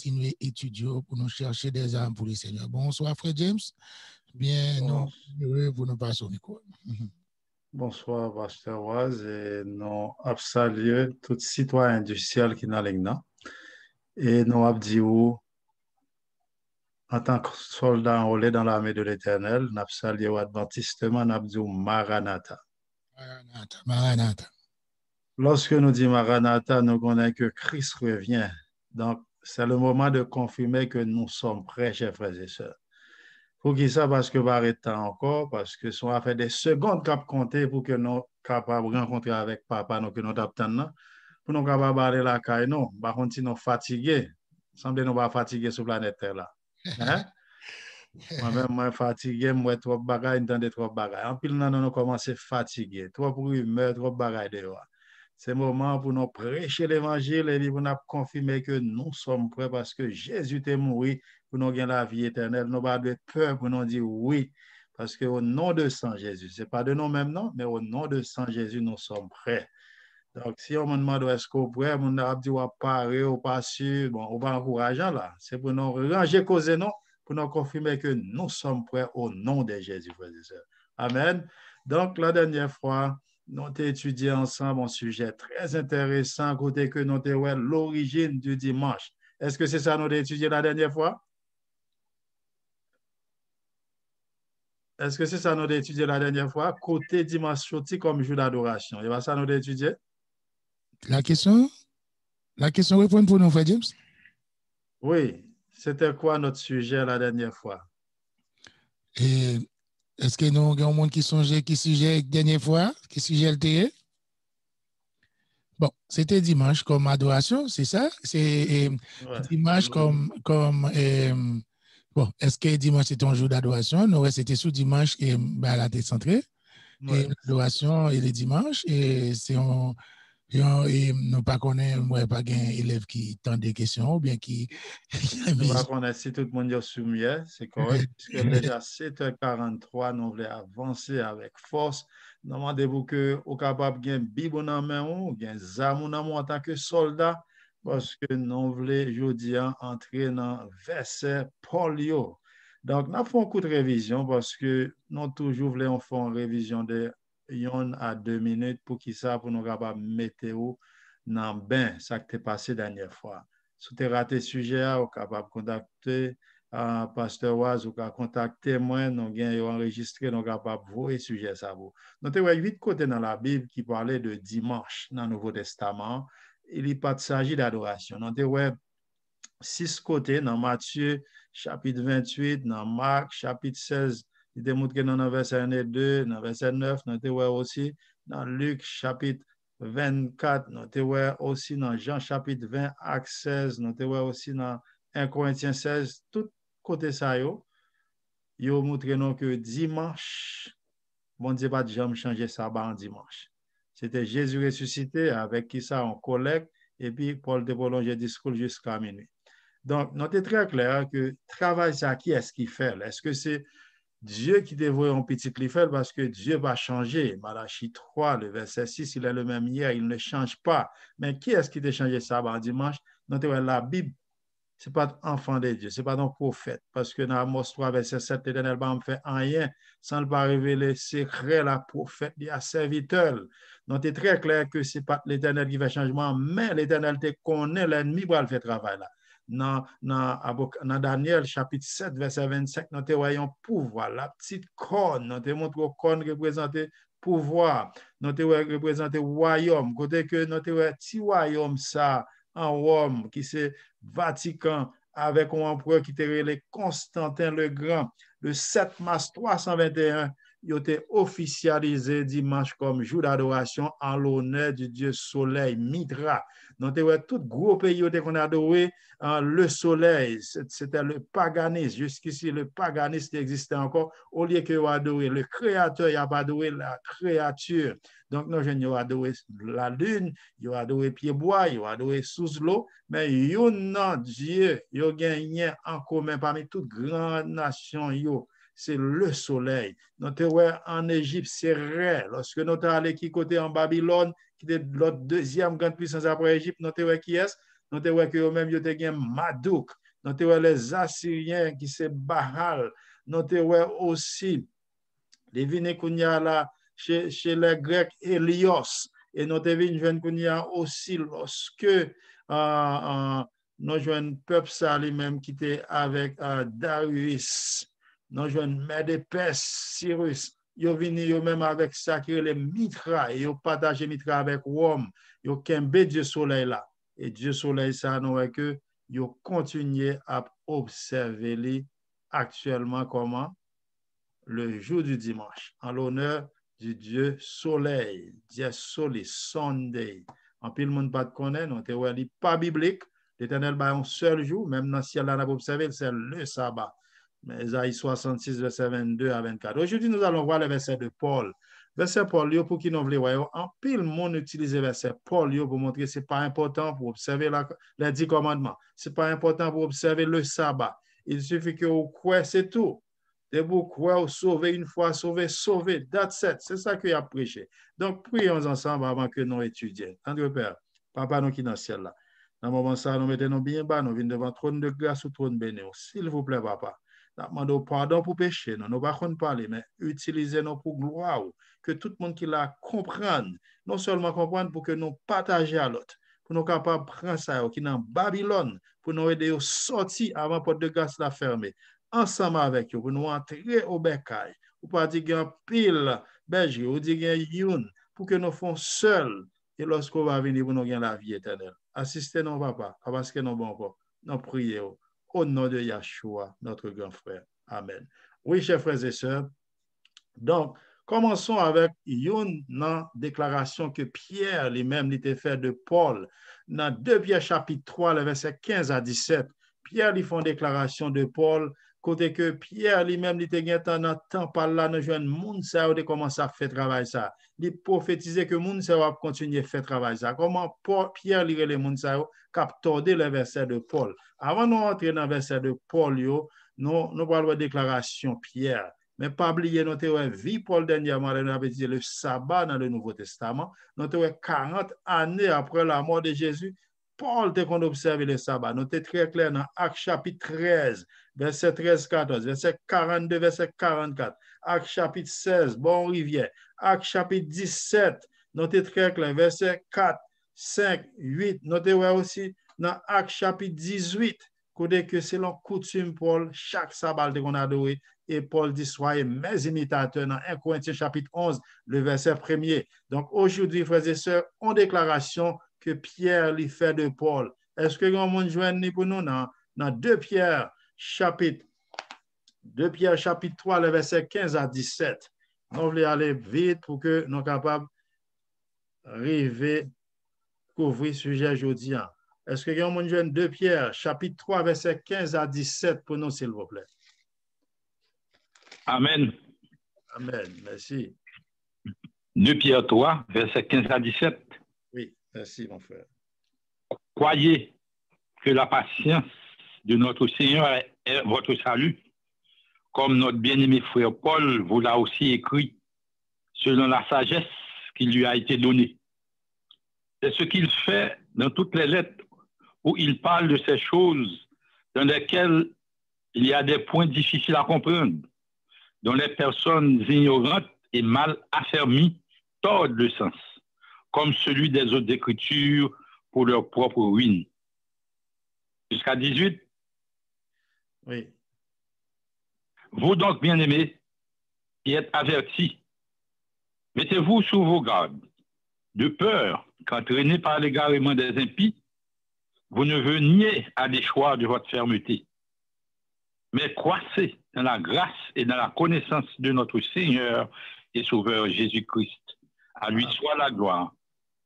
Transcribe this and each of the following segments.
continuer à étudier, pour nous chercher des âmes pour le Seigneur. Bonsoir, frère James. Bien, Bon. nous, heureux pour nous passer au micro. Bonsoir, Pasteur Waz, et nous saluons tous les citoyens du ciel qui sont là. Et nous avons en tant que soldats enrôlés dans l'armée de l'Éternel, nous saluons adventistement, nous avons Maranatha. Maranatha, Maranatha. Lorsque nous disons Maranatha, nous connaissons que Christ revient. Donc, c'est le moment de confirmer que nous sommes prêts, chers frères et sœurs. Pour qui ça? Parce que va arrêter encore, parce que ça va faire des secondes cap compter pour que nous capables de rencontrer avec papa, nous que nous attendons, pour nous capables d'aller la caille, non. Par contre, si nous fatigués, semble nous pas fatigués sur la planète Terre là. Hein? Moi-même, moi fatigué, moi trop bagaille, entendez trop bagaille. En pile, nous commençons fatigués, trop rumeur, trop bagaille dehors. C'est le moment pour nous prêcher l'évangile et pour nous confirmer que nous sommes prêts parce que Jésus est mort pour nous gagner la vie éternelle. Nous n'avons pas de peur pour nous dire oui. Parce qu'au nom de Saint Jésus, ce n'est pas de nous-mêmes, non, mais au nom de Saint Jésus, nous sommes prêts. Donc, si on me demande est-ce qu'on est prêt, on a dit ou pas ou pas sûr, bon, on va encourager là. C'est pour nous ranger cause non, pour nous confirmer que nous sommes prêts au nom de Jésus, frères et sœurs. Amen. Donc, la dernière fois, nous avons étudié ensemble un sujet très intéressant, côté que nous avons l'origine du dimanche. Est-ce que c'est ça que nous avons étudié la dernière fois? Est-ce que c'est ça que nous avons étudié la dernière fois? Côté dimanche sorti comme jour d'adoration. Et bien, ça nous avons étudié? La question répond pour nous, frère James? Oui. C'était quoi notre sujet la dernière fois? Et est-ce que nous avons un monde qui songeait qui sujet la dernière fois? Qui sujet le théâtre? Bon, c'était dimanche comme adoration, c'est ça? C'est Ouais. dimanche comme bon, est-ce que dimanche c'était un jour d'adoration? Non, ouais, c'était sous dimanche et ben, la tête centrée. Ouais. Et l'adoration et les dimanches, et c'est un. Et nous pas connaissons, moi, pas un élève qui tend des questions ou bien qui. Nous va connaître si tout le monde est soumis, c'est correct, puisque déjà 7h43, nous voulons avancer avec force. Nous demandez-vous que vous capable de Bible dans main ou bien Zamou dans en tant que soldat, parce que nous voulons aujourd'hui entrer dans verset Paulio. Donc, nous avons un coup de révision parce que nous toujours voulons faire une révision de 1 à 2 minutes pour qui ça, pour nous capables de mettre dans bain, ça qui est passé la dernière fois. Si tu as raté le sujet, vous êtes capable de contacter Pasteur Waz ou contacter moi, nous avons enregistré, nous sommes capables de voir le sujet. Nous avons 8 côtés dans la Bible qui parlaient de dimanche dans le Nouveau Testament. Il n'y a pas de s'agit d'adoration. Nous avons 6 côtés dans Matthieu chapitre 28, dans Marc chapitre 16, il démontre que dans le verset 1 et 2, dans le verset 9, nous avons aussi dans Luc chapitre 24, nous avons aussi dans Jean chapitre 20, Acte 16, nous avons aussi dans 1 Corinthiens 16, tout côté ça, yo montre que dimanche, bon Dieu pas de jamais changer ça en dimanche. C'était Jésus ressuscité avec qui ça on collecte et puis Paul de prolonger le discours jusqu'à minuit. Donc, notez très clair que travail ça, qui est-ce qui fait? Est-ce que c'est Dieu qui dévoue un petit cliffel parce que Dieu va changer? Malachie 3, le verset 6, il est le même hier, il ne change pas. Mais qui est-ce qui a changé ça en dimanche? Notez la Bible, ce n'est pas enfant de Dieu, ce n'est pas un prophète. Parce que dans Amos 3, verset 7, l'Éternel ne fait rien sans ne pas révéler secret la prophète à serviteur. Donc, c'est très clair que ce n'est pas l'Éternel qui fait changement, mais l'Éternel te connaît, l'ennemi va le faire travail là. Dans Daniel chapitre 7, verset 25, nous voyons pouvoir, la petite corne, nous te montrons corne représentée pouvoir, nous te représentée royaume, côté que nous te petit royaume ça en Rome, qui c'est Vatican, avec un empereur qui était relé Constantin le Grand, le 7 mars 321, il a été officialisé dimanche comme jour d'adoration en l'honneur du dieu soleil Mitra. Donc, tout gros pays qu'on a adoré le soleil, c'était le paganisme. Jusqu'ici, le paganisme existait encore. Au lieu que adoré le créateur, il a pas adoré la créature. Donc, nous, il a adoré la lune, il a adoré pied-bois, il a adoré sous l'eau, mais il y a Dieu, il a gagné en commun parmi toutes grandes nations, c'est le soleil. Nous sommes en Égypte, c'est vrai. Lorsque nous sommes allés qui côté en Babylone, qui était l'autre deuxième grande puissance après Égypte, nous sommes qui est? nous te ouais que eux-mêmes yo te gen Madouk, nous te ouais les Assyriens qui c'est Baal, nous te ouais aussi les vini kounya là chez les Grecs Hélios, et nous te vini jwenn kounya aussi lorsque nous jwenn peuple ça lui-même qui était avec Darius, nous jwenn Médépès, Cyrus, yo vini yo même avec ça qui est les Mitra, et yo partagé Mitra avec Rome, yo kembe Dieu soleil là, et Dieu soleil ça nous est que yo continué à observer li actuellement comment le jour du dimanche, en l'honneur du Dieu soleil, Dieu soleil, Sunday. En pile monde pas de connaître, non, c'est pas biblique. L'Éternel a un seul jour, même dans le ciel, là, on a observé, c'est le sabbat. Mais Isaïe 66, verset 22 à 24. Aujourd'hui, nous allons voir le verset de Paul. Verset Paul, pour qui nous voulons, en pile monde utilise verset Paul pour montrer que ce n'est pas important pour observer les 10 commandements. Ce n'est pas important pour observer le sabbat. Il suffit que vous croyez, c'est tout. De beaucoup, sauver une fois, sauver. That's it. C'est ça qu'il a prêché. Donc, prions ensemble avant que nous étudions. Andre Père, Papa, nous qui dans le ciel là. Dans le moment ça, nous mettons bien bas, nous venons devant le trône de grâce ou trône béni. S'il vous plaît, Papa, nous demandons pardon pour péché. Nous ne pouvons pas parler, mais utilisez-nous pour gloire. Que tout le monde qui la comprenne, non seulement comprendre pour que nous partagions à l'autre, pour nous capables de prendre ça, qui est dans Babylone, pour nous aider à sortir avant la porte de grâce la fermer. Ensemble avec vous, pour nous entrer au bécail, ou pas dire qu'il y a un pile, berger, ou dire qu'il y a une, pour que nous fassions seuls, et lorsqu'on va venir, pour nous gagner la vie éternelle. Assistez-nous, papa, parce que nous bon pas. Nous prions au nom de Yahshua, notre grand frère. Amen. Oui, chers frères et sœurs, donc, commençons avec une déclaration que Pierre lui-même l'était fait de Paul. Dans 2 Pierre chapitre 3, le verset 15 à 17, Pierre lui fait une déclaration de Paul, côté que Pierre lui-même l'était gagné dans temps par là, nous jouons monde ça de commencer à faire travail ça. Il prophétisait que monde ça va continuer à faire travail ça. Comment Pierre lirait les monde ça capter le verset de Paul. Avant de rentrer dans le verset de Paul, nous parlons de déclaration Pierre. Mais pas oublier, nous avons vu Paul dernièrement, nous avons dit le sabbat dans le Nouveau Testament. Nous avons 40 années après la mort de Jésus. Paul a observé le sabbat. Nous sommes très clair dans Actes chapitre 13, verset 13-14, verset 42, verset 44, Actes chapitre 16, bon rivière, Actes chapitre 17, nous sommes très clair, verset 4, 5, 8. Nous avons aussi dans Actes chapitre 18, que selon coutume, Paul, chaque sabbat qu'on a adoré, et Paul dit, soyez mes imitateurs dans 1 Corinthiens chapitre 11, le verset 1er. Donc aujourd'hui, frères et sœurs, en déclaration que Pierre lui fait de Paul. Est-ce que vous avez joint pour nous dans 2 Pierre chapitre 3, le verset 15 à 17. Nous voulons aller vite pour que nous soyons capables d'arriver à couvrir le sujet aujourd'hui. Est-ce que vous avez joint 2 Pierre chapitre 3, verset 15 à 17 pour nous, s'il vous plaît? Amen. Amen. Merci. 2 Pierre 3, verset 15 à 17. Oui, merci, mon frère. Croyez que la patience de notre Seigneur est votre salut, comme notre bien-aimé frère Paul vous l'a aussi écrit, selon la sagesse qui lui a été donnée. C'est ce qu'il fait dans toutes les lettres où il parle de ces choses dans lesquelles il y a des points difficiles à comprendre, dont les personnes ignorantes et mal affermies tordent le sens, comme celui des autres écritures pour leur propre ruine. Jusqu'à 18. Oui. Vous donc, bien-aimés, qui êtes avertis, mettez-vous sous vos gardes, de peur qu'entraînés par l'égarement des impies, vous ne veniez à déchoir de votre fermeté, mais croissez dans la grâce et dans la connaissance de notre Seigneur et Sauveur Jésus-Christ. À lui soit la gloire,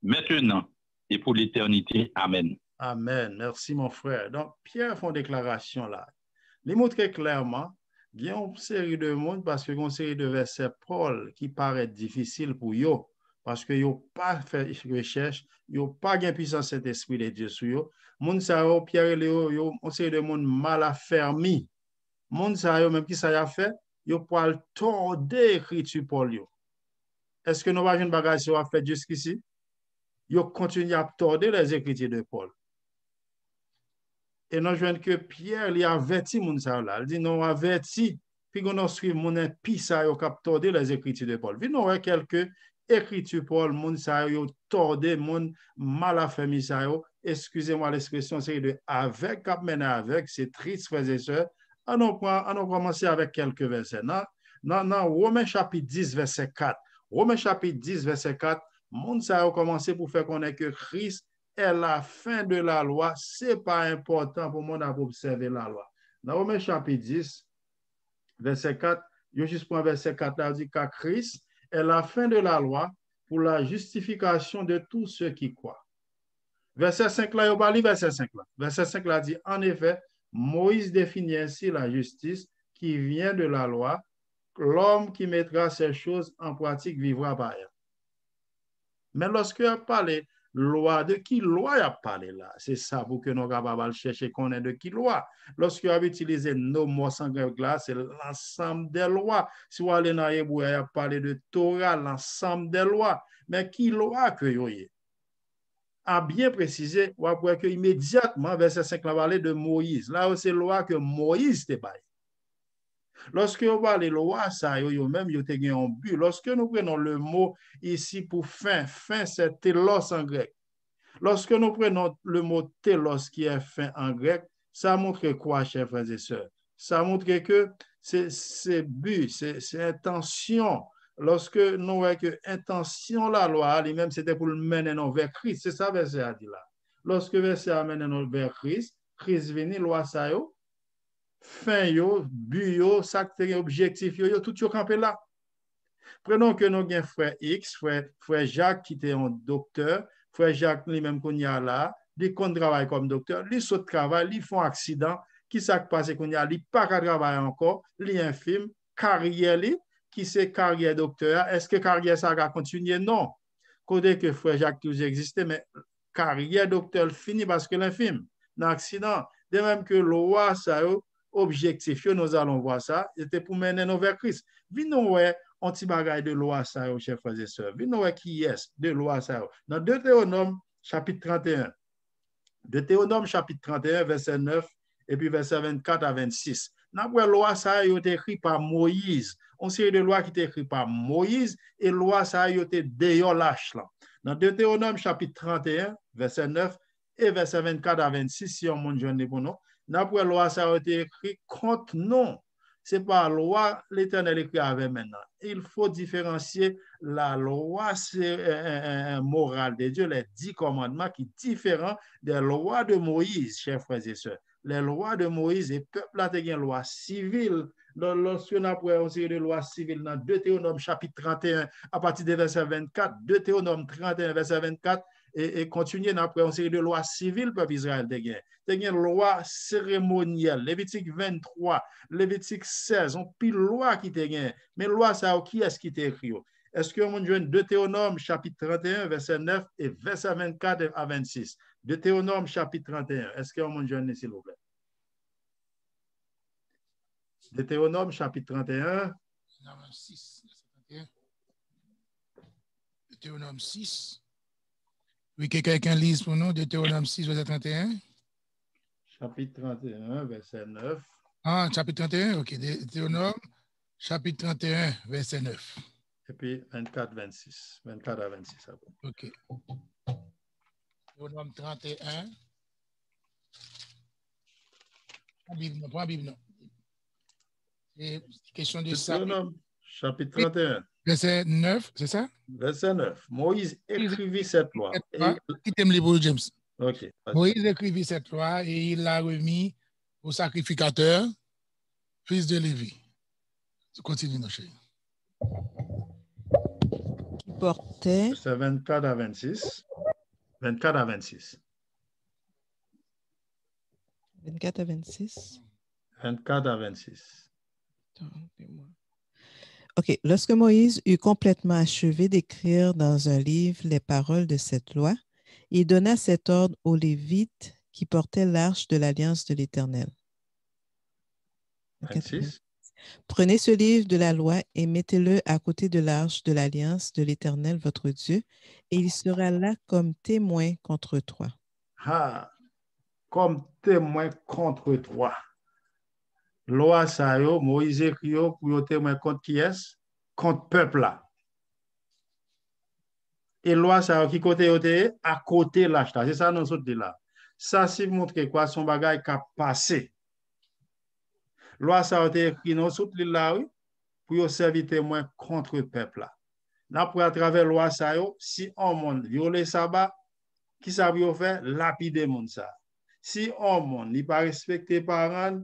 maintenant et pour l'éternité. Amen. Amen. Merci, mon frère. Donc, Pierre fait une déclaration là. Il montre clairement qu'il y a une série de monde parce qu'il y a une série de versets Paul qui paraît difficile pour eux parce qu'ils n'ont pas fait recherche, ils n'ont pas de puissance cet esprit de Dieu sur eux. Monde ça, Pierre et Léo, ils ont une série de monde mal affermi. Monde ça, même qui ça a fait, ils parlent tort d'écriture pour eux. Est-ce que nous avons une bagage à faire jusqu'ici? Ils continuent à tordre les écritures de Paul. Et nous jouons que Pierre, il a averti moun sa là. Il dit, non, averti, puis qu'on suit mon pi sa yo kap tordé les écritures de Paul. Vi nous avons quelques écritures Paul, moun sa yo tordé, moun mal a fait sa yo. Excusez-moi l'expression, c'est de avec, kap mené avec, c'est triste, frères et sœurs. On commencer avec quelques versets. Dans Romains chapitre 10, verset 4. Romains chapitre 10, verset 4, moun sa yo commencé pour faire connaître que Christ est la fin de la loi. Ce n'est pas important pour moi d'observer la loi. Dans Romains chapitre 10, verset 4, juste pour verset 4, là, dit qu'à Christ est la fin de la loi pour la justification de tous ceux qui croient. Verset 5 là, il parle verset 5 là. Verset 5 là dit, en effet, Moïse définit ainsi la justice qui vient de la loi. L'homme qui mettra ces choses en pratique vivra par elle. Mais lorsque il a parlé loi, de qui loi il a parlé là? C'est ça pour que nous capables chercher qu'on est de qui loi. Lorsque a utilisé nos mots sans grec là, c'est l'ensemble des lois. Si vous allez dans Hébreu, il a parlé de Torah, l'ensemble des lois. Mais qui loi que vous avez? A bien précisé, vous voyez que immédiatement, verset 5, on va parler de Moïse. Là, c'est loi que Moïse t'a parlé. Lorsque vous parlez de loi, ça, même, vous avez un but. Lorsque nous prenons le mot ici pour fin, fin, c'est télos en grec. Lorsque nous prenons le mot télos qui est fin en grec, ça montre quoi, chers frères et sœurs? Ça montre que c'est but, c'est intention. Lorsque nous voyons que intention la loi, lui-même, c'était pour le mener vers Christ. C'est ça, verset a dit là. Lorsque verset a mené vers Christ, Christ venu, loi ça yo, fin yo, but yo, sacré objectif yo, tout yo campé là. Prenons que nous avons frère X, frère Jacques qui était un docteur, frère Jacques lui-même qu'on y a là, il travaille comme docteur, il saute travail, il fait un accident, qui s'est passé qu'on y a, il pas qu'à travailler encore, il infime, carrière li, qui c'est carrière docteur, est-ce que carrière ça va continuer? Non. Côté que frère Jacques toujours existait, mais carrière docteur fini parce que l'infime, dans l'accident, de même que le roi, ça objectif, nous allons voir ça, c'était pour mener nous vers Christ. Nous un petit bagage de loi, ça, chers frères et sœurs. Nous qui est de loi, ça. Dans Deutéronome, chapitre 31. Deutéronome, chapitre 31, verset 9, et puis verset 24 à 26. Dans la loi, ça a été écrit par Moïse. On sait de loi qui est écrit par Moïse, et loi, ça a été d'ailleurs lâche là. Dans Deutéronome, chapitre 31, verset 9, et verset 24 à 26, si on monte jeune pour nous, dans la loi, ça a été écrit contre non. Ce n'est pas la loi, l'Éternel écrit avec maintenant. Il faut différencier la loi, c'est un moral de Dieu, les 10 commandements qui sont différents des lois de Moïse, chers frères et sœurs. Les lois de Moïse, et peuple a une loi civile. Lorsqu'on a pris une série de lois civiles dans Deutéronome chapitre 31, à partir du verset 24, Deutéronome 31, verset 24, et continuer après une série de lois civiles peuple Israël de gain. Il y a une loi cérémonielle, Lévitique 23, Lévitique 16, on pile loi qui te gain. Mais loi ça qui est-ce qui t'écrit? Est-ce que on joue Deutéronome chapitre 31 verset 9 et verset 24 à 26? Deutéronome chapitre 31. Est-ce que on joue s'il vous plaît? Deutéronome chapitre 31. Deutéronome 6. Oui, que quelqu'un lise pour nous, Deutéronome 6, verset 31. Chapitre 31, verset 9. Ah, chapitre 31, ok. Deutéronome, chapitre 31, verset 9. Et puis 24, 26. 24 à 26. Après. Ok. Deutéronome 31. Pas Bible, non. C'est question de ça. Deutéronome, chapitre 31. Verset 9, c'est ça? Verset 9. Moïse écrivit cette loi. Qui t'aime les beaux, James? Ok. Moïse écrivit cette loi et il l'a remis au sacrificateur, fils de Lévi. Continue, nos chéris. Qui portait. C'est 24 à 26. 24 à 26. 24 à 26. 24 à 26. Attendez-moi. OK. Lorsque Moïse eut complètement achevé d'écrire dans un livre les paroles de cette loi, il donna cet ordre aux Lévites qui portaient l'arche de l'Alliance de l'Éternel. 26. Prenez ce livre de la loi et mettez-le à côté de l'arche de l'Alliance de l'Éternel, votre Dieu, et il sera là comme témoin contre toi. Ah, comme témoin contre toi. Loi ça yo, Moïse écrit pour témoin contre qui est? Contre peuple là. Et loi ça qui côté à côté là, c'est ça nous autres là. Ça c'est montrer quoi son bagage qui a passé. Loi ça a été écrit dans toute l'île là oui, pour servir témoin contre le peuple là. Là pour à travers loi ça yo, si on monde violer sabbat, qui ça veut faire lapider monde ça. Si on monde n'est pas respecté parents,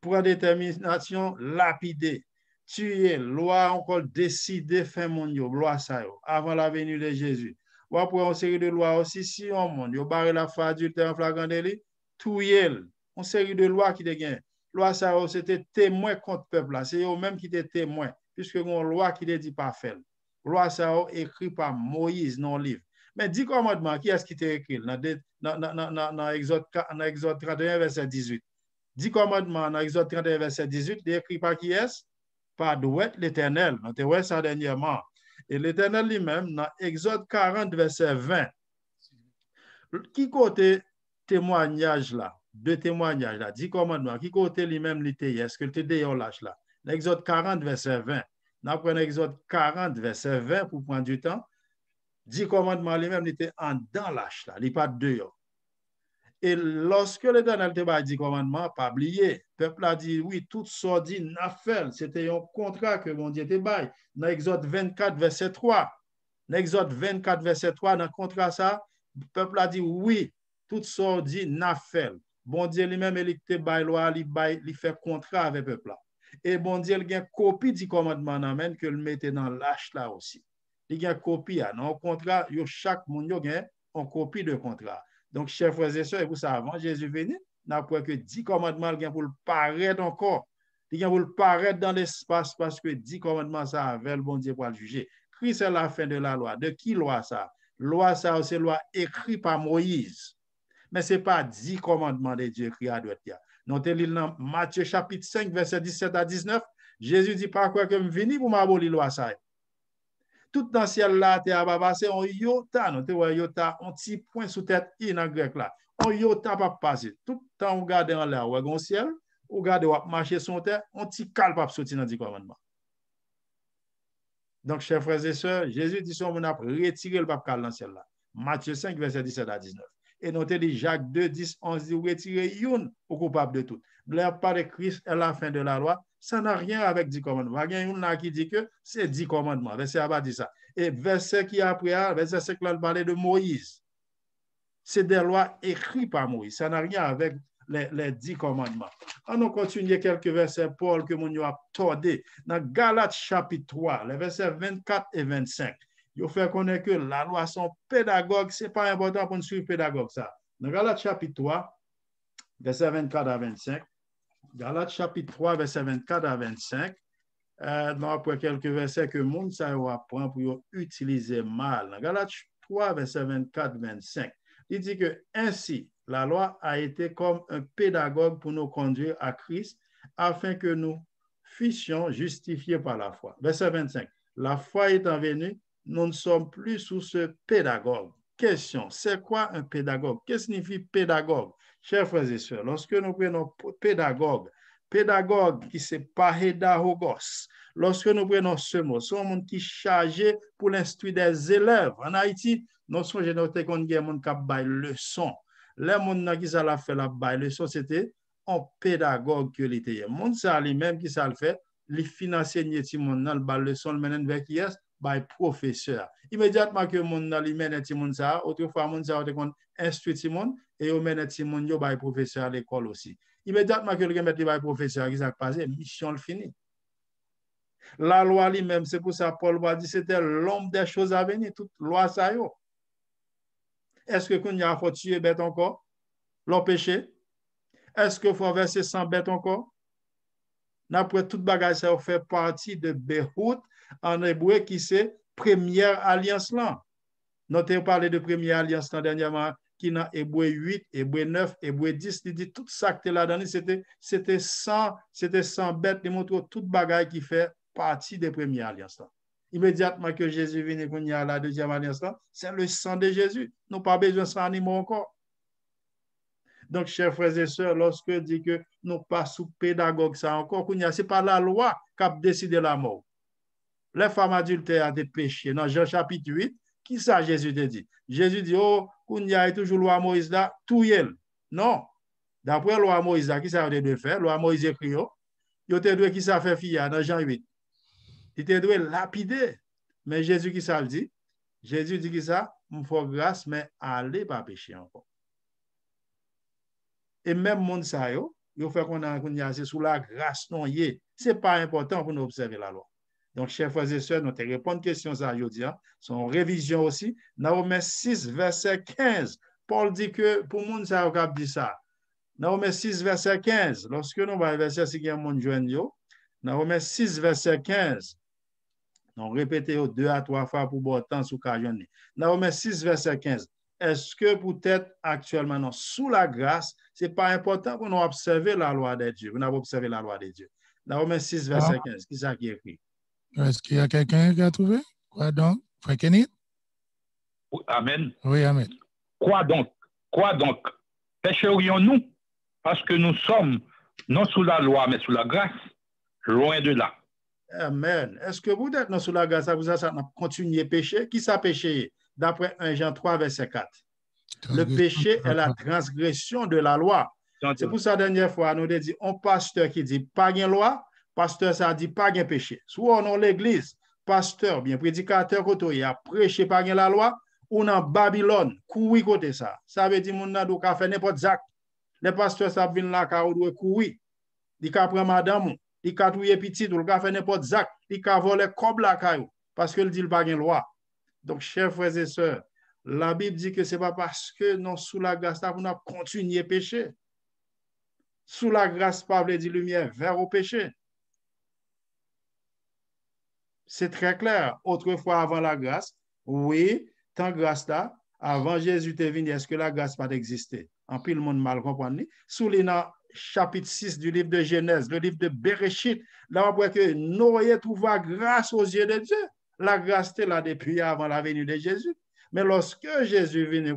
pour détermination lapider. Tuer, loi encore décider fin monde yo, loi ça yo, avant la venue de Jésus. Ou après une série de lois aussi, si on monde yo barre la foi adultère en flagrant délit, tuer, une série de lois qui te gagne. Loi ça yo, c'était témoin contre peuple là, c'est eux même qui étaient témoins, puisque une loi qui te dit pas faire. Loi ça yo écrit par Moïse dans le livre. Mais 10 commandements, qui est-ce qui t'a écrit dans Exode 31 verset 18? 10 commandements dans Exode 31 verset 18, écrit par qui est-ce? Par l'Éternel. On te voit ça dernièrement. Et l'Éternel lui-même, dans Exode 40 verset 20, qui côté témoignage là, deux témoignages là, 10 commandements, qui côté lui-même l'était, est-ce que tu es lâche là? Exode 40 verset 20. Nous prenons Exode 40 verset 20 pour prendre du temps. 10 commandements lui-même était en dans lâche là, il n'est pas dehors. Et lorsque l'Éternel te a dit commandement, pas oublier, le peuple a dit oui, tout ça dit n'a fait, c'était un contrat que mon Dieu te bail. Dans Exode 24 verset 3. Dans Exode 24 verset 3 dans le contrat ça, le peuple a dit oui, tout ça dit n'a fait. Bon Dieu lui-même il te bail loi, il fait contrat avec le peuple là. Et bon Dieu il a une copie du commandement même que le mettait dans l'âge là aussi. Il y a une copie dans le contrat, chaque monde a une copie de contrat. Donc, chers frères et sœurs, et vous savez, avant Jésus venu, n'a pas que 10 commandements pour le paraître encore. Il vient pour le paraître dans l'espace parce que 10 commandements, ça avait le bon Dieu pour le juger. Christ est la fin de la loi. De qui loi ça? Loi ça, c'est loi écrite par Moïse. Mais ce n'est pas 10 commandements de Dieu écrits à droite. Nous te lisons dans Matthieu chapitre 5, verset 17 à 19. Jésus dit pas quoi que je venu pour m'abolir loi ça. Tout dans le ciel là, tu as passé en iota, non, tu vois iota, un petit point sous tête in en grec là. En iota pas passer. Tout le temps on regarde en l'air, on regarde au ciel, on regarde on marcher sur terre, un petit cal pas sortir dans le commandement. Donc chers frères et sœurs, Jésus dit on a retiré le pape cal dans le ciel là. Matthieu 5 verset 17 à 19. Et nous te dit Jacques 2 10 11 dit retirer une au coupable de tout. Blaire par Christ à la fin de la loi. Ça n'a rien avec 10 commandements. Il y a une là qui dit que c'est 10 commandements. Verset Abba dit ça. Et verset qui après, verset 5 là, il parlait de Moïse. C'est des lois écrites par Moïse. Ça n'a rien avec les 10 commandements. On continue quelques versets, Paul, que mon a tordé. Dans Galates chapitre 3, les versets 24 et 25. Il faut connaître que la loi sont pédagogues. Ce n'est pas important pour nous suivre pédagogue ça. Dans Galates chapitre 3, versets 24 à 25. Galates chapitre 3, verset 24 à 25. Après quelques versets que le monde apprend pour utiliser mal. Dans Galates 3, verset 24 à 25. Il dit que ainsi, la loi a été comme un pédagogue pour nous conduire à Christ afin que nous fussions justifiés par la foi. Verset 25. La foi étant venue, nous ne sommes plus sous ce pédagogue. Question, c'est quoi un pédagogue? Qu'est-ce que signifie pédagogue? Chers frères et sœurs, lorsque nous prenons pédagogue qui c'est pédagogos, lorsque nous prenons ce mot, c'est un monde qui est chargé pour l'instruire des élèves. En Haïti, nous sommes noté qu'on a un monde qui a bail leçon. Les gens qui ça fait la bail leçon, c'était un pédagogue que l'était. Le monde ça lui-même qui ça le fait, il finance les monde dans le bail leçon, le mène vers qui est by professeur. Immédiatement que mon li mène ti moun ça, autrefois moun ça te kon instruit ti moun et on mène ti moun yo by professeur à l'école aussi. Immédiatement que le mettre by professeur, qui ça passé, mission le fini. La loi lui-même, c'est pour ça Paul va dire c'était l'homme des choses à venir, toute loi ça yo. Est-ce que qu'on y a faut tuer bête encore? L'empêcher? Est-ce que faut verser 100 bêtes encore? Après toute bagage ça fait partie de Béhout en hébreu qui c'est première alliance là. Nous avons parlé de première alliance là dernièrement qui dans hébreu 8, hébreu 9, hébreu 10, il dit tout ça que là-dedans c'était 100 bêtes qui montre toute bagage qui fait partie de première alliance là. Immédiatement que Jésus vient qu'on y a la deuxième alliance là, c'est le sang de Jésus. Nous pas besoin de sang animaux encore. Donc, chers frères et sœurs, lorsque dit que nous pas sous pédagogue, ça encore, c'est pas la loi qui a décidé la mort. Les femmes adultères ont des péchés. Dans Jean chapitre 8, qui ça Jésus te dit? Jésus dit, oh, Kounia est toujours loi Moïse là, tout yel. Non. D'après loi Moïse là, qui ça de faire? Loi Moïse écrit, il te doit qui ça fait fille dans Jean 8. Il te doit lapider. Mais Jésus qui ça le dit? Jésus dit que ça, il faut grâce, mais allez pas pécher encore. Et même monde ça, il fait qu'on a c'est sous la grâce, non, c'est pas important pour nous observer la loi. Donc, chers frères et sœurs, nous te répondre question ça aujourd'hui, son révision aussi. Dans Romains 6, verset 15, Paul dit que pour monde ça, on dit ça. Dans Romains 6, verset 15, lorsque nous va verset si il monde joindre yo, dans Romains 6, verset 15, on répète 2 à 3 fois pour bon temps sous cajonné. Dans Romains 6, verset 15, est-ce que peut-être actuellement, non, sous la grâce, ce n'est pas important pour nous observer la loi de Dieu, pour nous observer la loi de Dieu. Dans Romains 6, verset 15, qui est ça qui est écrit? Est-ce qu'il y a quelqu'un qui a trouvé? Quoi donc? Frère Kenneth? Amen. Oui, amen. Quoi donc? Pécherions-nous parce que nous sommes non sous la loi, mais sous la grâce? Loin de là. Amen. Est-ce que vous êtes non sous la grâce, ça vous a continué à pécher? Qui ça péché? D'après 1 Jean 3, verset 4. Le péché est la transgression de la loi. C'est pour ça, dernière fois, nous avons dit, un pasteur qui dit pas de loi, pasteur ça dit pas de péché. Soit dans l'église, pasteur, bien prédicateur, il a prêché pas de la loi, ou dans Babylone, courir côté ça. Ça veut dire, mon n'a pas fait n'importe quoi. Les pasteurs, ça viennent là, car on doit courir. Il a pris madame, il a touillé petit, il a fait n'importe quoi. Il a volé comme la caillou, parce qu'il dit pas de loi. Donc, chers frères et sœurs, la Bible dit que ce n'est pas parce que nous, sous la grâce, nous avons continué à pécher. Sous la grâce, pas veut dire lumière vers au péché. C'est très clair. Autrefois, avant la grâce, oui, tant grâce là, avant Jésus est venu, est-ce que la grâce pas existé? En pile, le monde mal comprendre. Sous les chapitre 6 du livre de Genèse, le livre de Bereshit, là, on voit que Noé trouva grâce aux yeux de Dieu. La grâce était là depuis avant la venue de Jésus. Mais lorsque Jésus vient,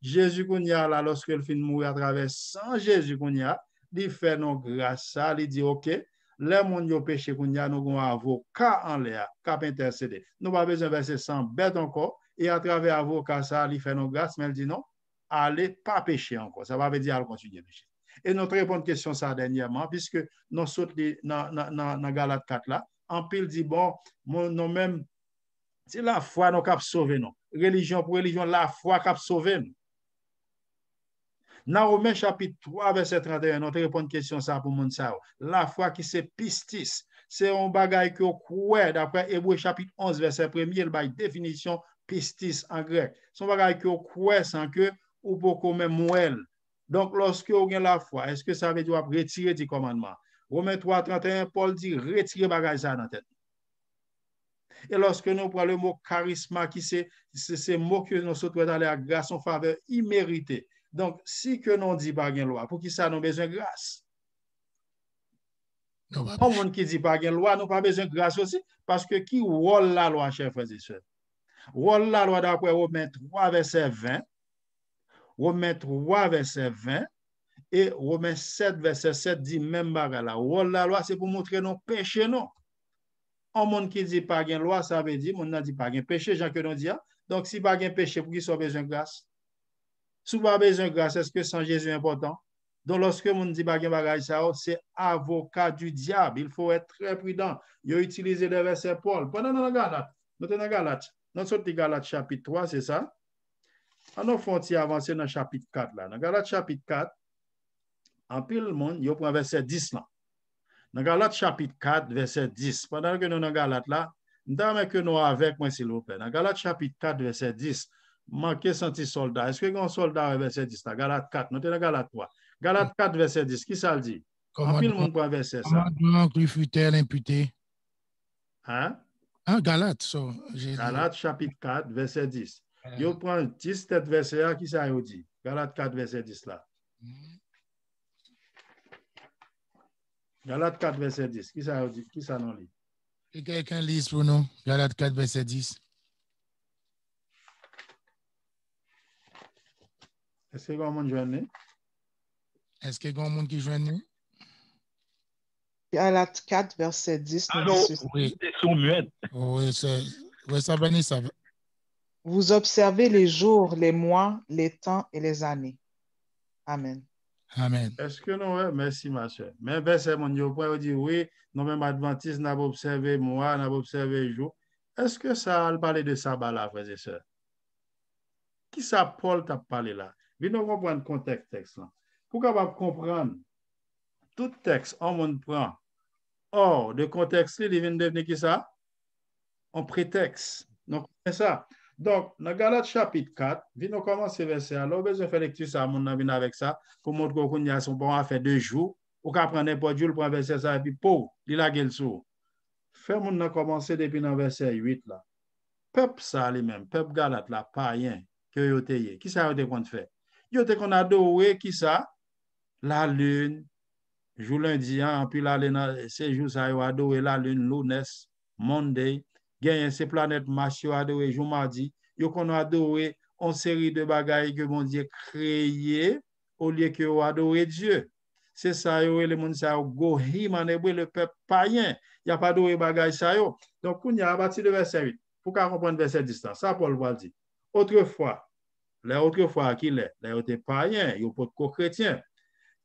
Jésus là, lorsqu'il finit de mourir à travers sans Jésus, il fait nos grâce, ça, il dit, OK, les monde qui ont péché, nous avons un avocat en l'air, qui a intercédé. Nous n'avons pas besoin de verser 100 bêtes encore, et à travers l'avocat, ça, il fait nos grâces, mais il dit non, allez pas pécher encore. Ça va dire, allez continuer à pécher. Et notre réponse question ça dernièrement, puisque nous sommes dans Galate 4 là, en pile dit, bon, nous même, c'est la foi nous qui a sauvé nous. Religion pour religion, la foi qui a sauvé nous. Dans Romains chapitre 3, verset 31, notre réponse question ça pour mon ça. La foi qui c'est pistis, c'est un bagage que croit d'après Hébreux chapitre 11, verset 1er, il y a une définition pistis en grec. C'est un bagage que croit sans que ou pour même moelle. Donc, lorsque vous avez la foi, est-ce que ça veut dire retirer du commandement? Romains 3, 31, Paul dit retirer bagage ça dans la tête. Et lorsque nous prenons le mot charisme, qui c'est ce mot que nous sommes dans la grâce en faveur imméritée. Donc, si que nous dit pas de loi, pour qui ça nous besoin de grâce? Pas monde qui dit pas de loi, nous pas besoin de grâce aussi, parce que qui rôle la loi, chers frères et sœurs? Rôle la loi d'après Romains 3, verset 20, Romains 3, verset 20, et Romains 7, verset 7 dit même bagarre là. Rôle la loi, c'est pour montrer nos péchés, non? Un monde qui dit pas de loi, ça veut dire, on n'a dit pas de péché, Jean que nous dit. Donc, si pas de péché, pour qui soit besoin de grâce? Si pas besoin de grâce, est-ce que sans Jésus est important? Donc, lorsque on dit pas de bagage, c'est avocat du diable. Il faut être très prudent. Il a utilisé le verset Paul. Pendant la Galate, nous sommes dans Galate. Nous sommes dans Galate chapitre 3, c'est ça? On a fait avancer dans le chapitre 4 là. Dans Galate chapitre 4, en pile le monde, il prend verset 10 là. Dans Galate chapitre 4, verset 10. Pendant que nous sommes dans Galate là, nous avons que nous avec moi, s'il vous plaît. Dans Galate chapitre 4, verset 10, manqué senti soldat. Est-ce que un soldat verset 10 là? Galate 4, nous sommes dans Galate 3. Galate 4, verset 10, qui ça le dit? En pile le monde prend verset ça. Comment lui fut-elle imputée? Hein? Ah, Galate. Galate chapitre 4, verset 10. Je prends 10 tête verset qui ça dit? Galate 4, verset 10 là. Galate 4, verset 10. Qui ça dit? Qui ça non lit? Et quelqu'un lise pour nous. Galate 4, verset 10. Est-ce que vous m'en joignez? Est-ce qu'il y a un monde qui joue nous? Galates 4, verset 10, nous dit Alors, ceci. Oui. ils sont muettes. Oui, ça va, ça va. Vous observez les jours, les mois, les temps et les années. Amen. Amen. Est-ce que non, merci ma soeur. Mais verset mon Dieu, on dit oui, nous même adventistes n'a pas observé mois, n'a pas observé jour. Est-ce que ça a parlé de sabbat là, frères et sœurs? Qui ça Paul t'a parlé là? Venons comprendre le contexte texte là. Pour capable comprendre tout texte, on monde prend hors de contexte, il vient de devenir qui ça? En prétexte. Donc, c'est ça. Donc, dans Galates chapitre 4, venons commencer verset. Alors, besoin de faire lecture ça, mon ami avec ça, pour montrer qu'on y a son bon à faire 2 jours, ou qu'à prendre n'importe jour, prendre verset ça, et puis, pour, il a gueule sous. Fait mon a commencé depuis dans verset 8 là. Peuple ça lui-même, peuple Galate là, païen, que yo te qui ça yo te qu'on fait? Yo te qu'on adoré qui ça? La lune, jour lundi, puis la lune, ces jours ça yo adoré la lune, lunes, Monday, gagné ces planètes Mars yo adoré jour mardi, yo qu'on adoré une série de bagailles que mon Dieu créé au lieu que yo adoré Dieu. C'est ça yo le monde ça gohim en hébreu le peuple païen, il y a pas adoré bagailles ça yo. Donc on y a à partir de verset 8. Pour qu'on comprenne verset 10, ça Paul va dire. Autrefois, qui l'est, les autres païens, ils sont pas chrétiens.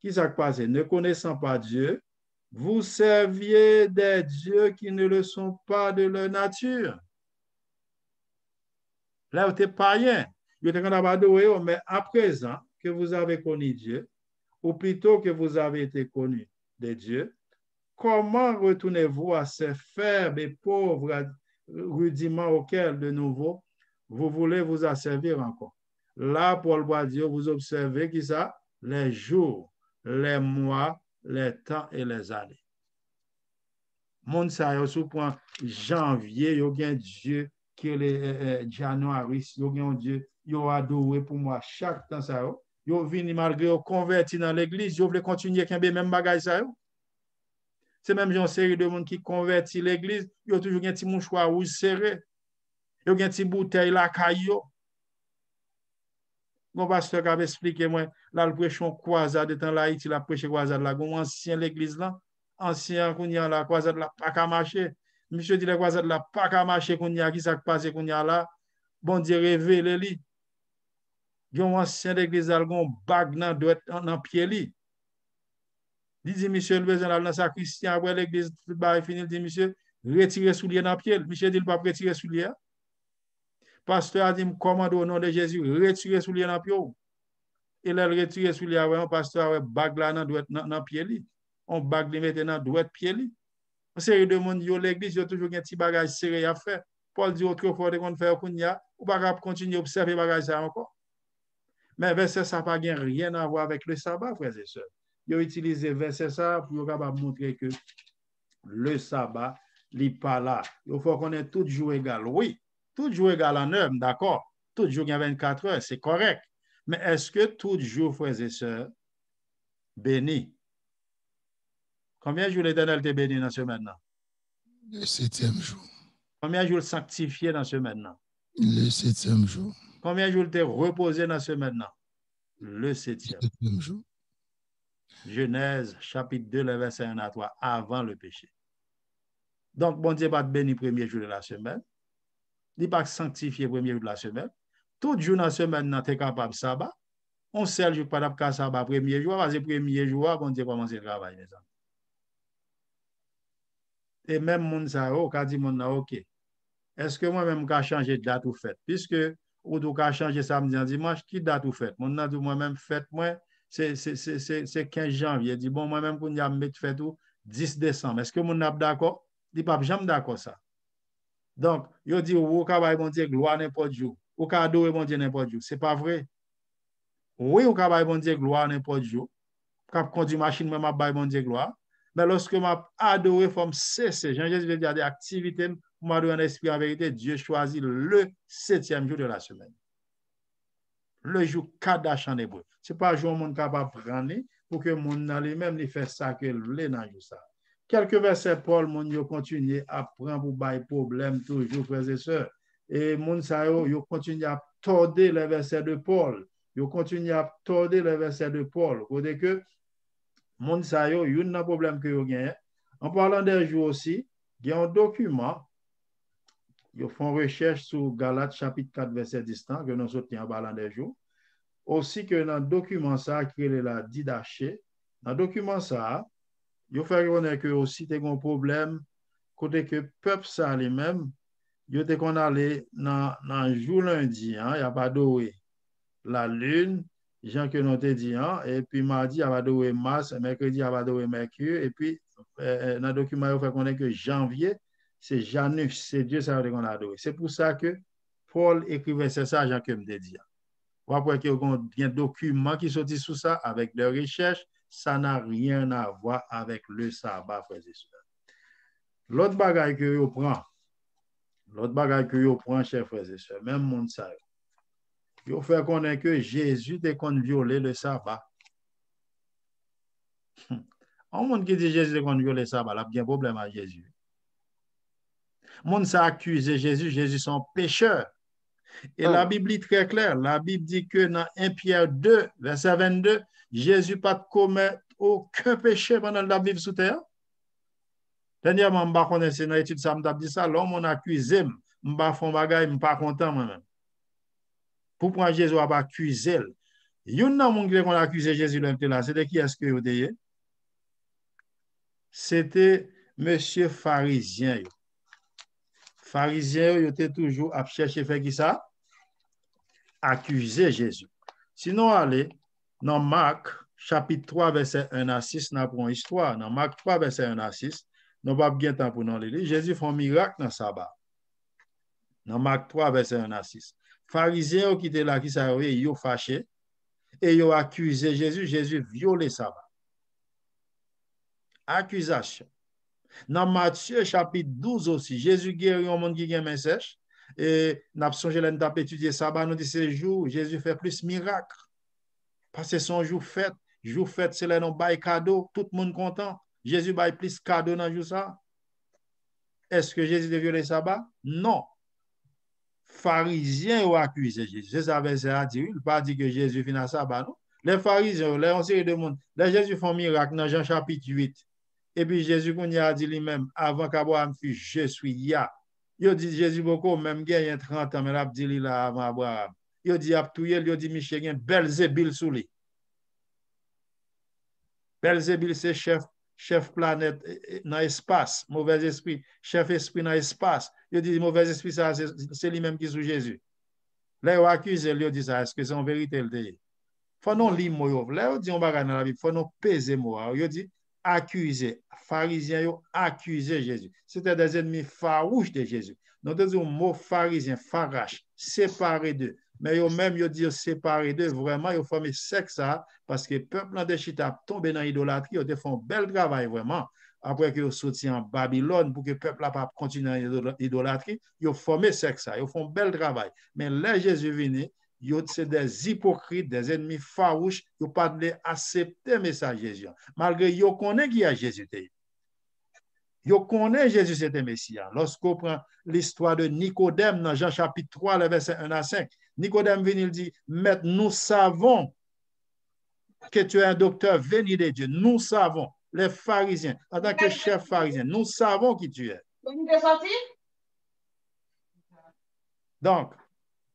Qui s'est passé? Ne connaissant pas Dieu, vous serviez des dieux qui ne le sont pas de leur nature. Là, vous êtes païens. Vous êtes adoré, mais à présent que vous avez connu Dieu, ou plutôt que vous avez été connu de Dieu, comment retournez-vous à ces faibles et pauvres rudiments auxquels, de nouveau, vous voulez vous asservir encore? Là, Paul va dire, vous observez qui ça? Les jours, les mois, les temps et les années. Monde ça, yo sous point janvier, yo gen Dieu qui est January, yo gen Dieu, yo adoré pour moi chaque temps ça yo vini malgré yo converti dans l'église, yo veut continuer kembe même bagage ça yo. C'est même une série de monde qui convertit l'église, yo toujours un petit mouchoir rouge serré. Yo gen petit bouteille la caillou. Mon pasteur qui avait expliqué moi, là le prêche en croisade dans l'Haïti, la prêche croisade là, gon ancien l'église là, ancien qu'on y a la croisade là pas qu'à marcher. Monsieur dit la croisade là pas qu'à marcher qu'on y a qui ça passe qu'on y a là. Bon Dieu révèle li. Gon ancien l'église là gon bague dans pied li. Il dit monsieur le besoin dans la sacristie après l'église ba fini, il dit monsieur retirer soulier dans pied. Monsieur dit il pas retirer soulier. Pasteur a dit commande au nom de Jésus retirer soulier dans pied. Et là retirer soulier avec un pasteur avec bague là dans pied li. On bague li mette dans droit pied li. Une série de monde yo l'église yo toujours un petit bagage serré à faire. Paul dit autrefois de qu'on faire kounya ou pas continuer observer bagage ça encore. Mais verset ça pas rien à voir avec le sabbat frères et sœurs. Yo utilisé verset ça pour capable montrer que le sabbat li pas là. Il faut qu'on ait tout jour égal. Oui, tout jour égal en heure, d'accord. Tout jour il y a 24 heures, c'est correct. Mais est-ce que tout jour, frères et sœurs, béni? Combien de jours l'Éternel t'est béni dans ce maintenant? Le 7e jour. Combien de jours sanctifié dans ce maintenant? Le 7e jour. Combien de jours t'es reposé dans ce maintenant? Le 7e. Le 7e jour. Genèse, chapitre 2, le verset 1 à 3, avant le péché. Donc, bon Dieu va te bénir le premier jour de la semaine. Il n'est pas sanctifié le premier jour de la semaine. Tout jour dans la semaine, tu es capable de sabbat. On seul jour pas de sabbat premier jour, parce que premier jour, bon Dieu commence le travail, mes amis. Et même mon ça, quand dit mon OK. Est-ce que moi-même, je changer de date ou fête? Puisque, ou tu as changé samedi en dimanche, qui date ou fête? Mon dit moi-même, fête, moi, c'est 15 janvier. Dit bon, moi-même, qu'on y a mis fête ou 10 décembre. Est-ce que mon n'a d'accord? Dit pas, jamais d'accord ça. Donc, il dit, ou ka bon Dieu gloire n'importe jour. Ou ka adorer bon Dieu n'importe jour. C'est pas vrai. Oui, ou ka bon Dieu gloire n'importe jour. Quand conduire machine, même ba bon Dieu gloire. Mais lorsque m'a adoré, faut me cesser. Jean-Jésus veut dire des activités pour m'adorer en esprit en vérité. Dieu choisit le 7e jour de la semaine. Le jour Kadash en hébreu. Ce n'est pas un jour où on est capable de prendre pour que mon lui-même lui fasse ça que le dans jour ça. Quelques versets Paul mon yo continue à prendre pour bail problème toujours frères et sœurs. Et mon ça yo continue à tordre les versets de Paul. Yo continue à tordre les versets de Paul. Côté que Moun sa yo, yon nan problème que yo gen. En parlant des jours aussi, il y a un document, ils font recherche sur Galates chapitre 4 verset 10 que nous soutenons en parlant des jours. Aussi que dans le document ça, qui est la Didaché, dans le document ça, ils font reconnaître que aussi il y a un problème, côté que peuple ça lui-même, il y a qu'on allait dans le jour lundi, il n'y a pas d'eau. La lune, Jean que nous te dit, et puis mardi, il y a pas d'eau Mars, mercredi, il y a pas d'eau Mercure, et puis dans le document, il faut qu'on ait que janvier, c'est Janus, c'est Dieu, ça veut dire qu'on a adoré. C'est pour ça que Paul écrivait, c'est ça, Jean que me dit. Après qu'il y a un document qui sortit sous ça avec des recherches, ça n'a rien à voir avec le sabbat, frères et sœurs. L'autre bagaille que vous prenez, chers frères et sœurs, même monde ça, vous fait connaître que Jésus est qu'on violé le sabbat. Un monde qui dit Jésus est qu'on violé le sabbat, il a bien problème à Jésus. Monde ça accuse Jésus, Jésus son pécheur. Et la Bible est très claire. La Bible dit que dans 1 Pierre 2, verset 22, Jésus n'a pas commis aucun péché pendant la vie sous terre. Dernièrement, je ne connais pas dans l'étude, ça m'a dit ça. L'homme m'a accusé, je ne suis pas content moi-même. Pourquoi Jésus n'a pas accusé? Il y a un monde qui a accusé Jésus là. C'était qui est-ce que vous dites? C'était monsieur pharisien. Pharisien, il était toujours à chercher faire qui ça? Accuser Jésus. Sinon, allez, dans Marc, chapitre 3, verset 1 à 6, nous avons une histoire. Dans Marc 3, verset 1 à 6, nous n'avons pas bien temps pour nous lire. Jésus fait un miracle dans le sabbat. Dans Marc 3, verset 1 à 6. Pharisiens qui étaient là, qui savaient, ils ont fâché et ils ont accusé Jésus. Jésus violé le sabbat. Accusation. Dans Matthieu, chapitre 12 aussi, Jésus guérit un monde qui a main sèche. Et nous avons songé là, nous avons étudié sabbat, nous dit ce jour, Jésus fait plus miracle. Parce que son jour fête, c'est là, nous bail cadeau, tout le monde content. Jésus bail plus cadeau dans le jour ça. Est-ce que Jésus a violé le sabbat? Non. Pharisiens ont accusé Jésus. C'est ça, verset à dire. Il ne pas dire que Jésus finit le sabbat, non? Les pharisiens, les série de monde, les Jésus font miracle dans Jean chapitre 8. Et puis Jésus, qu'on y a dit lui-même, avant qu'Abraham fût, je suis ya. Il dit Jésus beaucoup, même il y a 30 ans, mais il a dit là avant Abraham. Il dit, il dit, Michel, il y a Belzébil sous lui. Belzébil, c'est chef planète dans l'espace, mauvais esprit, chef esprit dans l'espace. Il dit, mauvais esprit, c'est lui-même qui est sous Jésus. Là, il accuse, il dit ça, est-ce que c'est en vérité le dit? Faut non lire moi. Là, il dit, on va dans la Bible, faut non peser moi. Il dit, accuser, pharisiens ont accusé Jésus. C'était des ennemis farouches de Jésus. Nous disons le mot pharisien, farache, séparé d'eux. Mais ils même ils disent séparé d'eux, vraiment, ils ont formé sexe parce que le peuple de Chita tombé dans l'idolâtrie, ils ont fait un bel travail vraiment. Après qu'ils ont sorti en Babylone pour que le peuple n'a pas continué dans l'idolâtrie, ils ont formé sexe ils ont fait un bel travail. Mais là, Jésus venu, c'est des hypocrites, des ennemis farouches, ils n'ont pas accepté le message de Jésus. Malgré qu'ils connaissent qui est Jésus. Ils connaissent Jésus, c'était Messie. Lorsqu'on prend l'histoire de Nicodème dans Jean chapitre 3, le verset 1 à 5, Nicodème vient, il dit, Maître, nous savons que tu es un docteur venu de Dieu. Nous savons, les pharisiens, en tant que chef pharisien, nous savons qui tu es. Donc,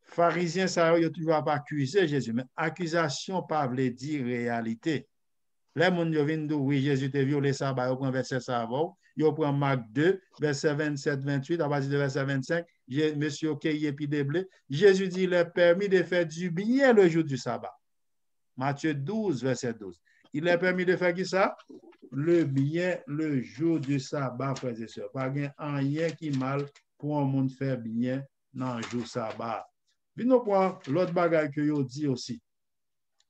pharisiens, ça ne toujours pas accuser Jésus, mais accusation pas veut dire réalité. Les gens viennent dire, oui, Jésus t'a violé ça, ils prennent verset ça, ils prennent Marc 2, verset 27-28, à partir de verset 25, monsieur Kéy et puis des blés. Jésus dit, il est permis de faire du bien le jour du sabbat. Matthieu 12, verset 12. Il est permis de faire qui ça? Le bien le jour du sabbat, frères et sœurs. Pas rien qui mal pour un monde faire bien dans le jour sabbat. Puis nous prenons l'autre bagage que vous dit aussi.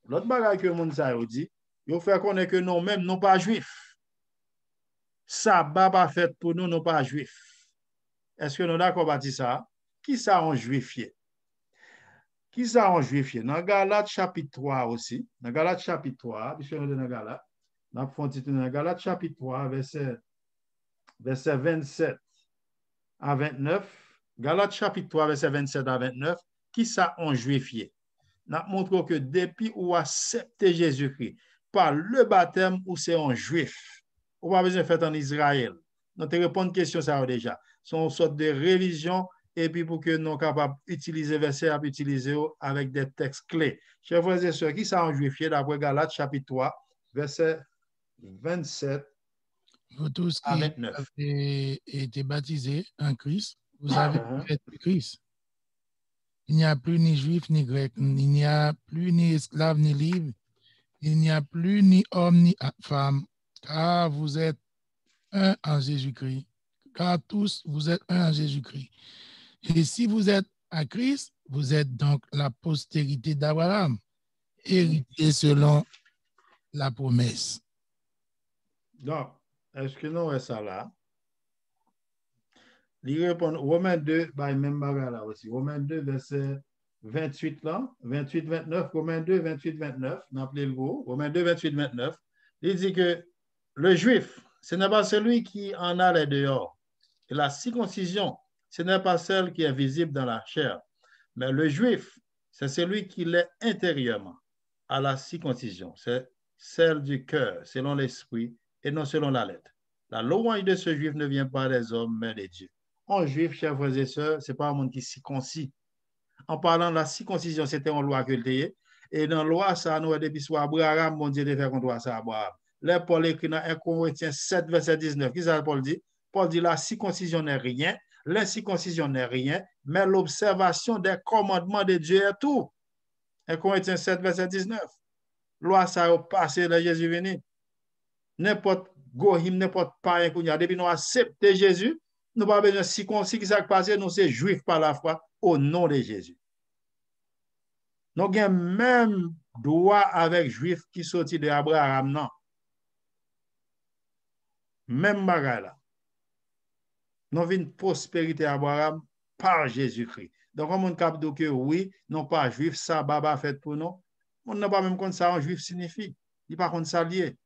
L'autre bagage que le monde dit, il fait connaître que nous-mêmes, nous pas juifs. Sabbat pas fait pour nous, nous pas juifs. Est-ce que nous d'accord à dire ça? Qui ça en juifié? Qui ça en juifié? Dans Galates chapitre 3 aussi. Dans Galates chapitre 3, puisque nous sommes dans Galates, dans Galates chapitre 3, verset 27 à 29. Galates chapitre 3, verset 27 à 29. Qui ça en juifié? Nous montrons que depuis où accepter Jésus-Christ, par le baptême ou c'est un juif. On va besoin de faire en Israël. Nous te répondre à question ça déjà. C'est une sorte de religion et puis pour que nous soyons capables d'utiliser verset à utiliser avec des textes clés. Chers frères et sœurs, qui ça en juifié d'après Galates chapitre 3, verset 27 Vous tous à qui 29. avez été baptisés en Christ, vous avez fait Christ. Il n'y a plus ni juif ni grec, il n'y a plus ni esclave ni libre, il n'y a plus ni homme ni femme, car vous êtes un en Jésus-Christ. Car tous, vous êtes un en Jésus-Christ. Et si vous êtes à Christ, vous êtes donc la postérité d'Abraham, hérité selon la promesse. Donc, est-ce que nous avons ça là? Il répond Romains 2, bah, même bagarre là aussi. Romains 2, verset 28 là, 28, 29, Romains 2, 28, 29, n'appelez le gros, Romains 2, 28, 29. Il dit que le juif, ce n'est pas celui qui en a les dehors. Et la circoncision, ce n'est pas celle qui est visible dans la chair. Mais le juif, c'est celui qui l'est intérieurement à la circoncision. C'est celle du cœur, selon l'esprit, et non selon la lettre. La louange de ce juif ne vient pas des hommes, mais des dieux. Un juif, chers frères et sœurs, ce n'est pas un monde qui circoncis. En parlant de la circoncision, c'était une loi que le et dans la loi, ça, nous, depuis soit Abraham, mon Dieu, de faire contre ça, Abraham. Là, Paul écrit dans 1 Corinthiens 7, verset 19. Qu'est-ce que Paul dit? Paul dit la circoncision n'est rien, l'incirconcision n'est rien, mais l'observation des commandements de Dieu est tout. 1 Corinthiens 7, verset 19. Loi, ça a passé de Jésus venu. N'importe gohim, n'importe païen qu'on y a, depuis nous accepter Jésus, nous n'avons pas besoin de circoncis qui s'est passé, nous sommes juifs par la foi au nom de Jésus. Nous avons même droit avec juifs qui sortent de Abraham, non. Même bagaille là. Nous avons une prospérité Abraham par Jésus-Christ. Donc, on a cap que oui, non pas juif, ça, baba fait pour nous. On n'a pas même compte ça, un juif signifie. Il pas contre ça lié.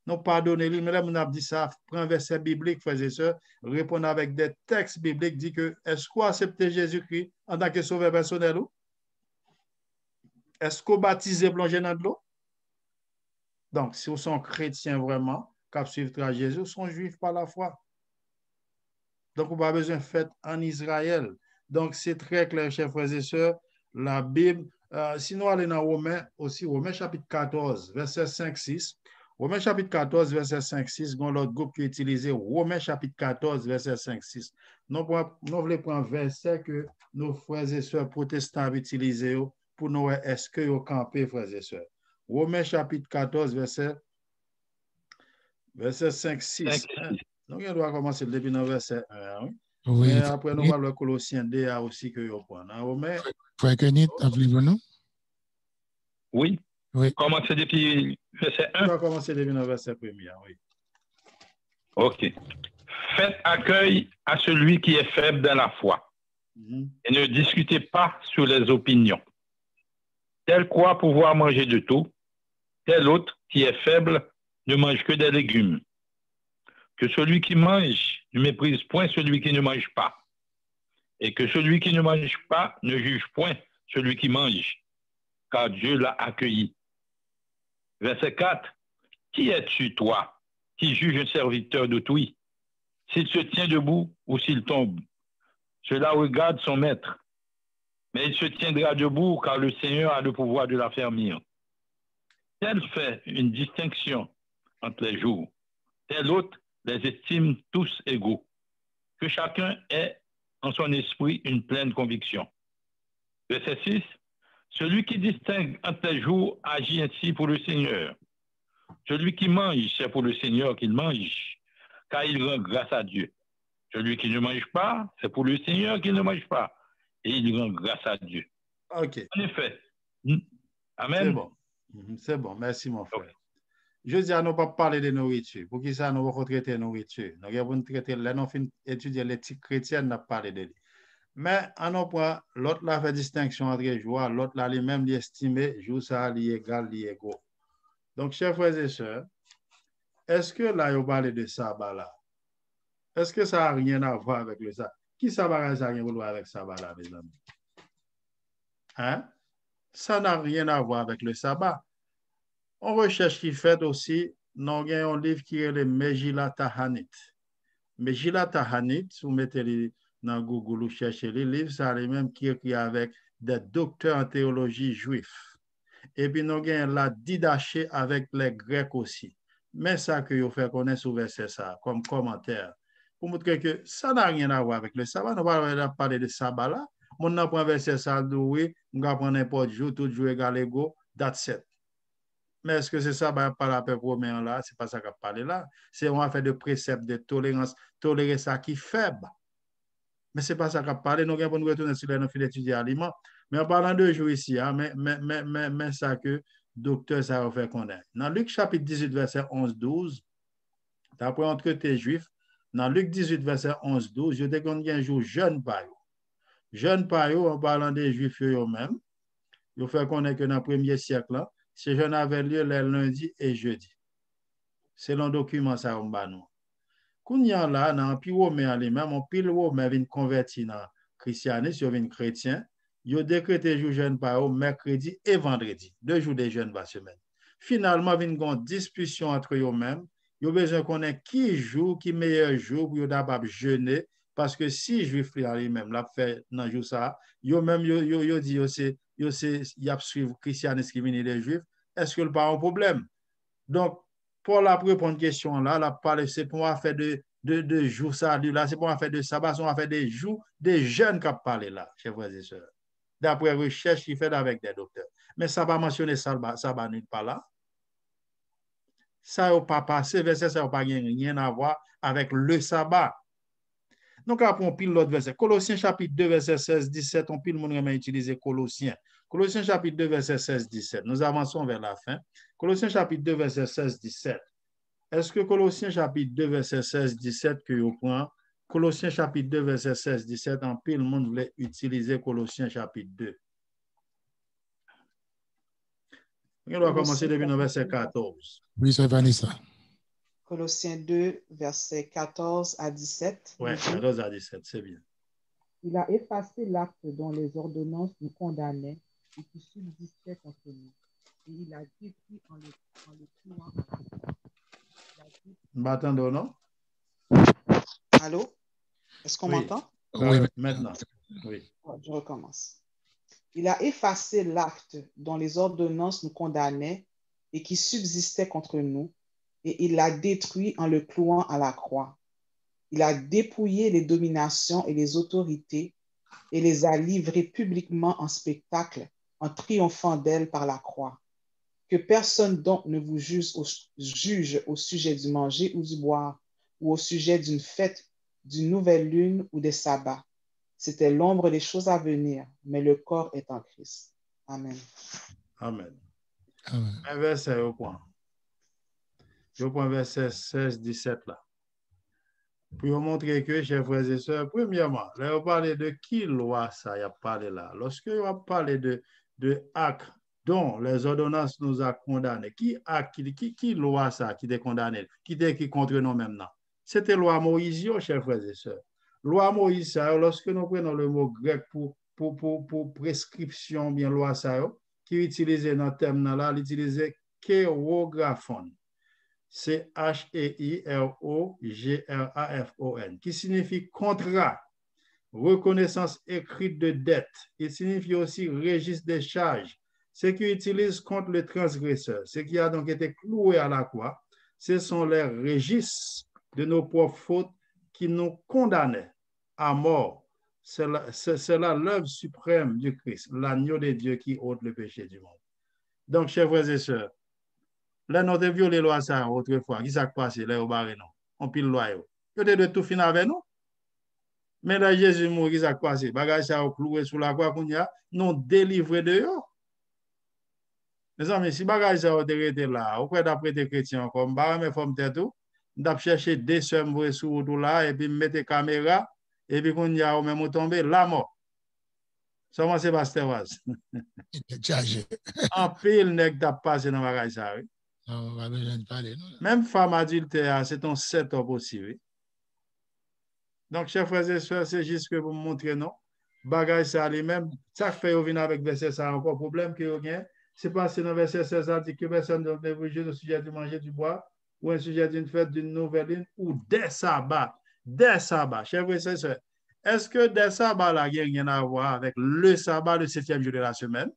Non, pardonnez-lui, mais là, on a dit ça, prends un verset biblique, frères et sœurs, répondre avec des textes bibliques, dit que est-ce qu'on accepte Jésus-Christ en tant que sauveur personnel ou? Est-ce qu'on baptise plongé dans de l'eau? Donc, si vous sont chrétiens vraiment, qui suivent Jésus, vous sont juifs par la foi. Donc, on n'a pas besoin de fête en Israël. Donc, c'est très clair, chers frères et sœurs, la Bible, sinon, allez dans Romains aussi, Romains chapitre 14, verset 5-6. Romains chapitre 14, verset 5-6, dans l'autre groupe qui est utilisé, Romains chapitre 14, verset 5-6. Nous voulons prendre un verset que nos frères et sœurs protestants utilisent pour nous, est-ce que vous campez, frères et sœurs. Romains chapitre 14, verset 5-6. Donc, on doit commencer depuis le verset 1. Oui, mais après, nous allons le Colossiens 2 aussi que vous prenez. Romains. Frère Kenit, appelez-vous? Oui. Oui. Commencez depuis verset 1. On va commencer depuis le verset 1, oui. OK. Faites accueil à celui qui est faible dans la foi. Et ne discutez pas sur les opinions. Tel croit pouvoir manger de tout, tel autre qui est faible ne mange que des légumes. Que celui qui mange ne méprise point celui qui ne mange pas. Et que celui qui ne mange pas ne juge point celui qui mange, car Dieu l'a accueilli. Verset 4. Qui es-tu, toi, qui juge un serviteur d'autrui, s'il se tient debout ou s'il tombe? Cela regarde son maître. Mais il se tiendra debout car le Seigneur a le pouvoir de l'affermir. Tel fait une distinction entre les jours. Tel autre les estime tous égaux. Que chacun ait en son esprit une pleine conviction. Verset 6. Celui qui distingue entre les jours agit ainsi pour le Seigneur. Celui qui mange, c'est pour le Seigneur qu'il mange, car il rend grâce à Dieu. Celui qui ne mange pas, c'est pour le Seigneur qu'il ne mange pas, et il rend grâce à Dieu. OK. En effet. Amen. C'est bon. C'est bon. Merci, mon frère. Okay. Je dis à nous pas parler de nourriture. Pour qui ça, nous allons traiter nourriture. Nous allons traiter, là, nous allons étudier l'éthique chrétienne, nous allons parler de lui. Mais, à nos points, l'autre là fait distinction entre les jours, l'autre là, lui-même, l'estimé, jour ça, l'égal, l'égaux. Donc, chers frères et sœurs, est-ce que là, vous parlez de sabbat là? Est-ce que ça n'a rien à voir avec le sabbat? Qui sabbat ça n'a rien à voir avec le sabbat là, mes amis? Hein? Ça n'a rien à voir avec le sabbat. On recherche qui fait aussi, nous avons un livre qui est le Megillah Tahanit. Megillah Tahanit, si vous mettez dans Google ou cherchez les livres, ça les mêmes qui est écrit avec des docteurs en théologie juifs. Et puis nous avons la Didaché avec les Grecs aussi. Mais ça que vous faites connaître sous verset ça, comme commentaire. Pour montrer que ça n'a rien à voir avec le sabbat. Nous allons parler de sabbat là. On a pris verset ça, oui, on va prendre n'importe jour, tout jour égal égaux, that's it. Mais est-ce que c'est ça, par la paix romain là? C'est pas ça qu'on parle là. C'est on a fait de préceptes de tolérance, tolérer ça qui est faible. Mais c'est pas ça qu'on parle. Nous avons retourner sur les filles d'étudier aliments. Mais en parlant de jours ici, hein, mais ça que docteur ça va faire connaître. Dans Luc chapitre 18, verset 11-12, d'après entre tes juifs, dans Luc 18, verset 11-12, je te connais un jour jeune par eux. Jeune par eux, en parlant des juifs eux-mêmes, ils fait connaître que dans le premier siècle, là, ces jeunes avaient lieu les lundis et jeudis. C'est le document ça on ba nous. Kounya là dans pi romain lui-même, on pile romain vinn converti dans christianisme, vinn chrétien, yo décrété jour jeûne par mercredi et vendredi, 2 jours de jeûne par semaine. Finalement vinn gon discussion entre eux mêmes, yo besoin connaître qui jour, qui meilleur jour pour yo d'abord jeûner parce que si juif là lui-même l'a fait dans jour ça, yo même yo dit yo c'est y a suivre christianisme qui vient des juifs, est-ce que le pas un problème? Donc pour la répondre question là, la parler c'est pour faire de jours ça là, c'est pour faire de sabbat, on va faire des jours des jeunes qui parlent là, chers frères et sœurs. D'après recherche qui fait avec des docteurs. Mais ça va mentionner sabbat nulle part là. Ça n'a pas passé, verset ça n'a pas rien à voir avec le sabbat. Donc après on pile l'autre verset. Colossiens chapitre 2 verset 16-17, on pile mon remet utiliser Colossiens. Colossiens chapitre 2 verset 16-17. Nous avançons vers la fin. Colossiens chapitre 2 verset 16-17. Est-ce que Colossiens chapitre 2 verset 16-17 que vous prenez? Colossiens chapitre 2 verset 16-17, en pile le monde voulait utiliser Colossiens chapitre 2. On doit commencer depuis le verset 14. Oui, c'est Vanessa. Colossiens 2, versets 14 à 17. Oui, 14 à 17, c'est bien. Il a effacé l'acte dont les ordonnances nous condamnaient et qui subsistait contre nous. Et il a détruit en le clouant à la croix. M'attendons, non? Allô? Est-ce qu'on Oui. m'entend? Oui, Maintenant. Oui. Je recommence. Il a effacé l'acte dont les ordonnances nous condamnaient et qui subsistait contre nous, et il l'a détruit en le clouant à la croix. Il a dépouillé les dominations et les autorités et les a livrées publiquement en spectacle en triomphant d'elles par la croix. Que personne donc ne vous juge au sujet du manger ou du boire, ou au sujet d'une fête, d'une nouvelle lune ou des sabbats. C'était l'ombre des choses à venir, mais le corps est en Christ. Amen. Amen. Amen. Un verset au point. Je prends verset 16-17 là. Pour vous montrer que, chers frères et sœurs, premièrement, là, on parle de qui loi ça, il y a parlé là. Lorsque on parle de actes dont les ordonnances nous a condamnés, qui loi ça qui est condamné, qui contre nous maintenant? C'était loi Moïse, chers frères et sœurs. Loi Moïse, ça, lorsque nous prenons le mot grec pour prescription, bien loi ça, qui est utilisé dans le terme là, l'utiliser kérographon. C'est H-E-I-R-O-G-R-A-F-O-N, qui signifie contrat, reconnaissance écrite de dette. Il signifie aussi registre des charges, ce qui utilise contre le transgresseur, ce qui a donc été cloué à la croix. Ce sont les registres de nos propres fautes qui nous condamnaient à mort. C'est là l'œuvre suprême du Christ, l'agneau de Dieu qui ôte le péché du monde. Donc, chers frères et sœurs, là, nous avons violé la loi ça autrefois. Qui s'est passé? Là, on pile loi. Vous de tout finir avec nous. Mais là, Jésus mort, qui s'est passé? Bagage ça cloué sous la croix, nous délivré de eux. Mes amis, si bagage ça été là, auprès d'après des chrétiens, comme mais forme tête tout, d'ap chercher des sommes sous tout là, et puis mettre caméra, et puis qu'on y a au même tombé, la mort. Ça m'a c'est pas Stéphane. En pile, nèg d'ap passé dans bagage ça, oui. On va besoin de parler. Même femme adulte, c'est un setup aussi. Oui. Donc, chers frères et sœurs, c'est juste que pour me montrer, non? Bagage, ça lui-même, ça fait venir avec verset, ça encore problème que vous avez. C'est passé dans le verset 16, ça dit que personne ne doit juger au sujet du manger, du bois, ou un sujet d'une fête, d'une nouvelle lune, ou des sabbats. Des sabbats. Chers frères et sœurs, est-ce que des sabbats là, il n'y a rien à voir avec le sabbat, le 7e jour de la semaine?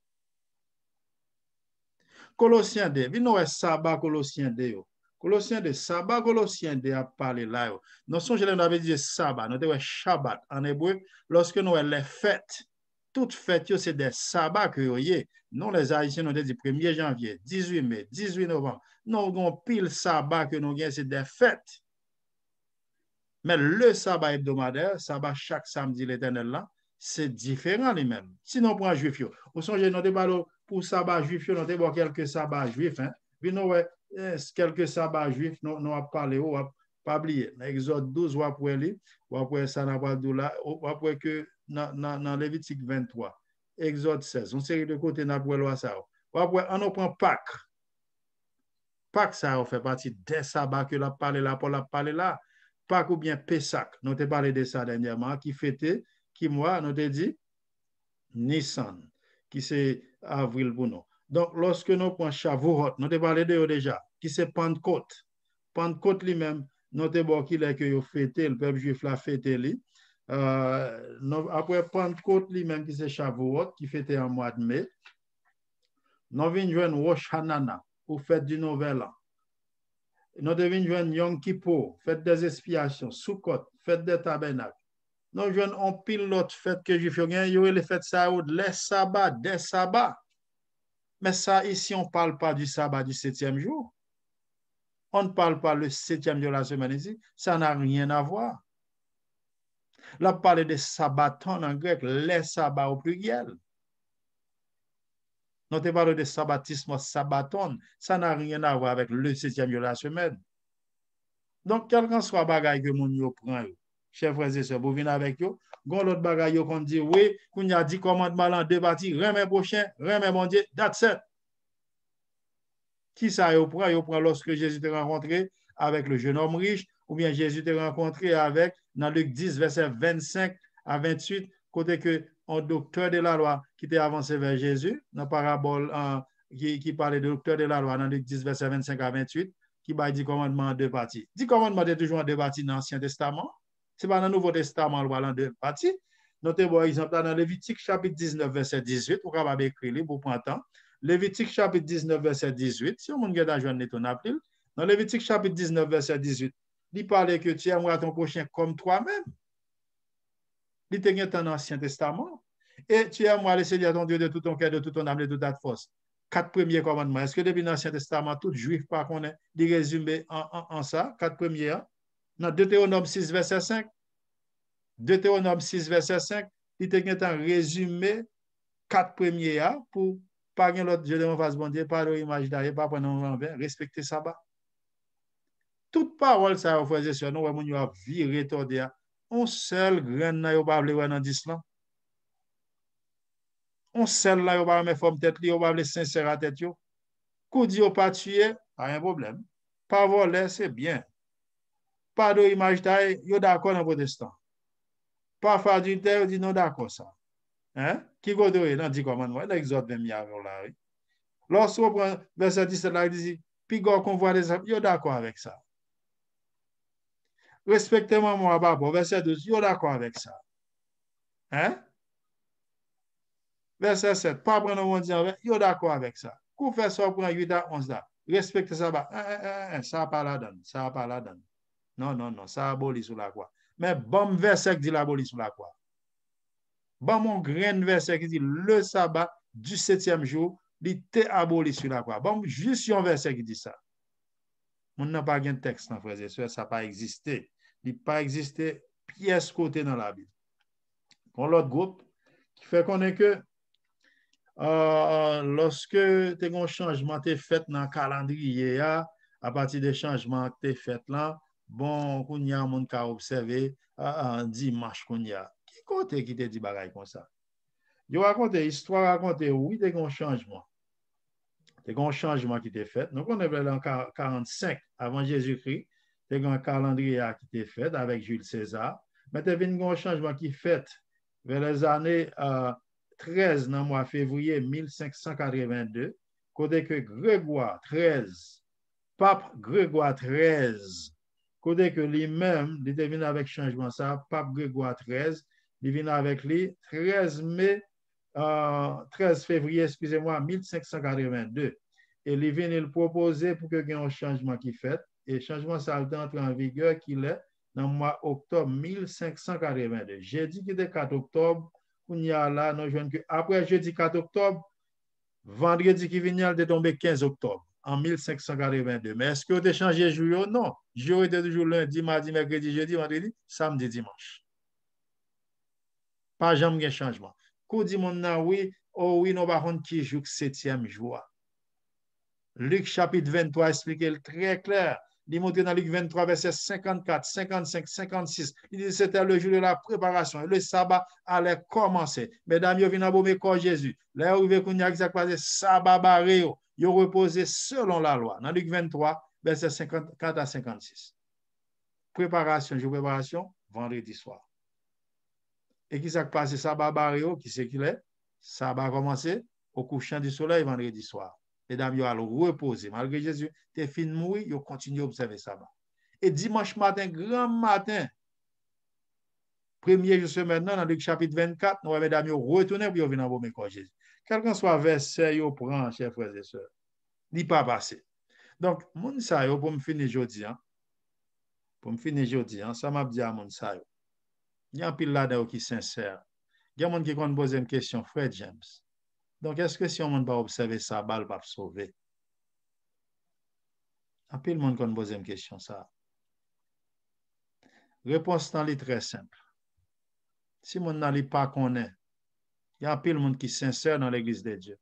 Colossiens 2, vi nou sabbat Colossiens 2 yo. Colossiens 2, sabbat Colossiens 2 a parlé là yo. Non songe nous avait dit sabbat, nous avons Shabbat en hébreu, lorsque nous les fêtes, toutes fêtes c'est des sabbats que yo yé. Nous les haïtiens nous dit 1er janvier, 18 mai, 18 novembre. Nous avons pile sabbat que nous gagnons c'est des fêtes. Mais le sabbat hebdomadaire, sabbat chaque samedi l'éternel là, c'est différent lui-même. Sinon, pour un juif, vous songez, nous débattons pour sabbat juif, nous avons quelques sabbats juifs. Hein? Puis nous, quelques sabbats juifs, nous avons parlé, nous n'avons pas oublié. Exode 12, vous pouvez lire, vous pouvez ça, vous pouvez que dans Lévitique 23, Exode 16, une série de côtés, nous pouvez ça. Vous pouvez, on prend Pâques. Pâques, ça fait partie des sabbats que la parlé là, pour la parler là. Pâques ou bien Pessah, nous avons parlé de ça dernièrement, qui fêtait, qui moi, nous avons dit Nissan, qui c'est avril pour nous. Donc, lorsque nous prenons Shavuot, nous avons parlé de eux déjà, qui c'est Pentecôte. Pentecôte lui-même, nous avons dit qu'il est que vous fêtez, le peuple juif l'a fêté lui. Après Pentecôte lui-même, qui c'est Shavuot, qui fêtait en mois de mai. Nous venons joindre Rosh Hanana, pour fête du Nouvel An. Nous devons joindre Yom Kippur, fête des expiations, Sukkot, fête des tabernacles. Nous jouons en pile l'autre fête que je fais, il y a les fêtes ça, les sabbats, des sabbats. Mais ça, ici, on ne parle pas du sabbat du 7e jour. On ne parle pas le 7e jour de la semaine ici. Ça n'a rien à voir. Là, on parle de sabbaton en grec, les sabbats au pluriel. Nous te parlons de sabbatisme, sabbaton. Ça n'a rien à voir avec le 7e jour de la semaine. Donc, quel qu'en soit le bagage que mon yo prend, chers frères et sœurs, vous venez avec eux. Gon l'autre bagaille qu'on dit, oui, qu'on a 10 commandements en deux parties, remets prochain, remets mon Dieu, that's it. Qui ça yo prend lorsque Jésus t'a rencontré avec le jeune homme riche, ou bien Jésus t'a rencontré avec, dans Luc 10, verset 25 à 28, côté que un docteur de la loi qui t'a avancé vers Jésus, dans la parabole qui parlait de docteur de la loi, dans Luc 10, verset 25 à 28, qui va 10 commandements en deux parties. 10 commandements sont toujours en deux parties dans l'Ancien Testament. Ce n'est pas dans le Nouveau Testament, le en deux parties. Notez par exemple dans Lévitique chapitre 19, verset 18, vous pouvez écrire, vous prenez temps. Lévitique chapitre 19, verset 18, si vous avez un journée, ton appel. Dans Lévitique chapitre 19, verset 18, il parle que tu aimeras ton prochain comme toi-même. Il te dans l'Ancien Testament. Et tu aimeras le Seigneur ton Dieu de tout ton cœur, de toute ton âme, de toute ta force. 4 premiers commandements. Est-ce que depuis l'Ancien Testament, tout juif par contre, il résumé en ça, 4 premiers? Dans Deutéronome 6, verset 5. Deutéronome 6, verset 5, il te un résumé 4 premiers pour pas gagner l'autre Dieu de mon face, bon Dieu, pas l'image d'ailleurs, pas prendre un envers, respecter sabbat. Toute parole, ça, frères et sœurs, nous, on a viré tordé. On seul grain, n'a pas voulu dans l'islam. On seul là, on va mettre forme tête, on va être sincère à tête. Kou di pas tuer, pas un problème. Pas voler, c'est bien. Pas d'image d'ailleurs, yo d'accord dans protestant. Pas faire du terre, dit non d'accord ça. Hein? Qui go de dans 10 commandements, l'exode 20 milliards là. Lorsqu'on prend verset 17 là, il dit, puis go convoi des hommes, yo d'accord avec ça. Respectez-moi, moi, babo, verset 12, yo d'accord avec ça. Hein? Verset 7, pas prendre mon Dieu, yo d'accord avec ça. Kou fait ça, prend 8 à 11 là. Respectez ça, ça pas la donne, ça pas la donne. Non, non, non, ça aboli sous la croix. Mais bon verset qui dit l'aboli sous la croix. Bon mon grain verset qui dit le sabbat du 7e jour, il était aboli sur la croix. Bon, juste un verset qui dit ça. On n'a pas de texte, frères et sœurs, ça n'a pas existé. Il n'a pas existé pièce côté dans la Bible. Pour l'autre groupe, qui fait qu'on est que lorsque tu as un changement qui est fait dans le calendrier, à partir des changements qui sont faits là, bon, qu'on y a un monde qui a observé dimanche qu'on y a. Qui côté qui te dit bagaille comme ça? Je raconte l'histoire, raconte oui, il y a un changement. Il y a un changement qui était fait. Donc, on est en 45 avant Jésus-Christ. Il y a un calendrier qui était fait avec Jules César. Mais il y a un changement qui est fait vers les années 13 dans le mois de février 1582. côté que Grégoire XIII, pape Grégoire XIII, côté que lui-même, il devine avec changement ça, pape Grégoire XIII, il vient avec lui 13 février, excusez-moi, 1582. Et il vient le proposer pour que il y ait un changement qui fait. Et le changement, ça entre en vigueur qu'il est dans le mois octobre 1582. Jeudi qui était 4 octobre, on y a là, nous jouons que après jeudi 4 octobre, vendredi qui vient, il est tombé 15 octobre en 1582. Mais est-ce que vous avez changé jour? Non. Jour était toujours lundi, mardi, mercredi, jeudi, vendredi, samedi, dimanche. Pas jamais de changement. Quand dit mon oui, oh oui, nous ne qui joue 7e jour. Luc chapitre 23 explique très clair. Il montre dans Luc 23, verset 54, 55, 56. Il dit c'était le jour de la préparation. Le sabbat allait commencer. Mesdames, vous venez à bomber corps Jésus. Là, vous venez à exactement sabbat barré. Vous reposez selon la loi. Dans Luc 23, verset 54 à 56. Préparation, jour préparation, vendredi soir. Et qui s'est passé sabbat barré? Qui c'est qu'il est? Sabbat a commencé au couchant du soleil vendredi soir. Mesdames, vous allez reposer. Malgré Jésus, t'es fin de mourir, vous continuez à observer ça. Et dimanche matin, grand matin, premier jour semaine, dans Luc chapitre 24, nous, mesdames, vous retournez pour venir à vos Jésus. Quel que soit verset, vous prenez, chers frères et sœurs. Il n'est pas passé. Donc, mon sa yo, pour me finir aujourd'hui, ça m'a dit à mon sa yo. Il y a un pile là-dedans qui est sincère. Il y a un monde qui va poser une question, Fred James. Donc, est-ce que si on ne va pas observer ça, balle va sauver? Un peu le monde qu'on pose une question, ça. Réponse dans les très simple. Si on n'a pas connaît, il y a un peu le monde qui est sincère dans l'église de Dieu.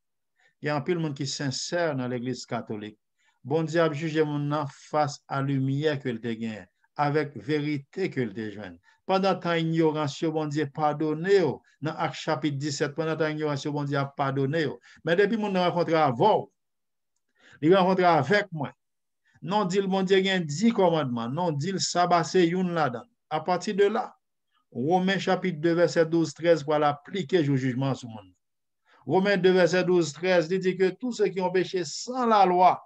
Il y a un peu le monde qui est sincère dans l'église catholique. Bon Dieu a jugé mon face à la lumière que te gagne, avec vérité que te joigne. Pendant ta ignorance, bon Dieu pardonné. Dans Acte chapitre 17, pendant ta ignorance, bon Dieu a pardonné. Mais depuis mon rencontre avant, il rencontre avec moi. Non, dit le bon Dieu, il y a 10 commandements. Non, dit le sabbat, c'est une là-dedans. À partir de là, Romains chapitre 2, verset 12-13, pour l'appliquer au jugement sur le monde. Romains 2, verset 12-13, dit que tous ceux qui ont péché sans la loi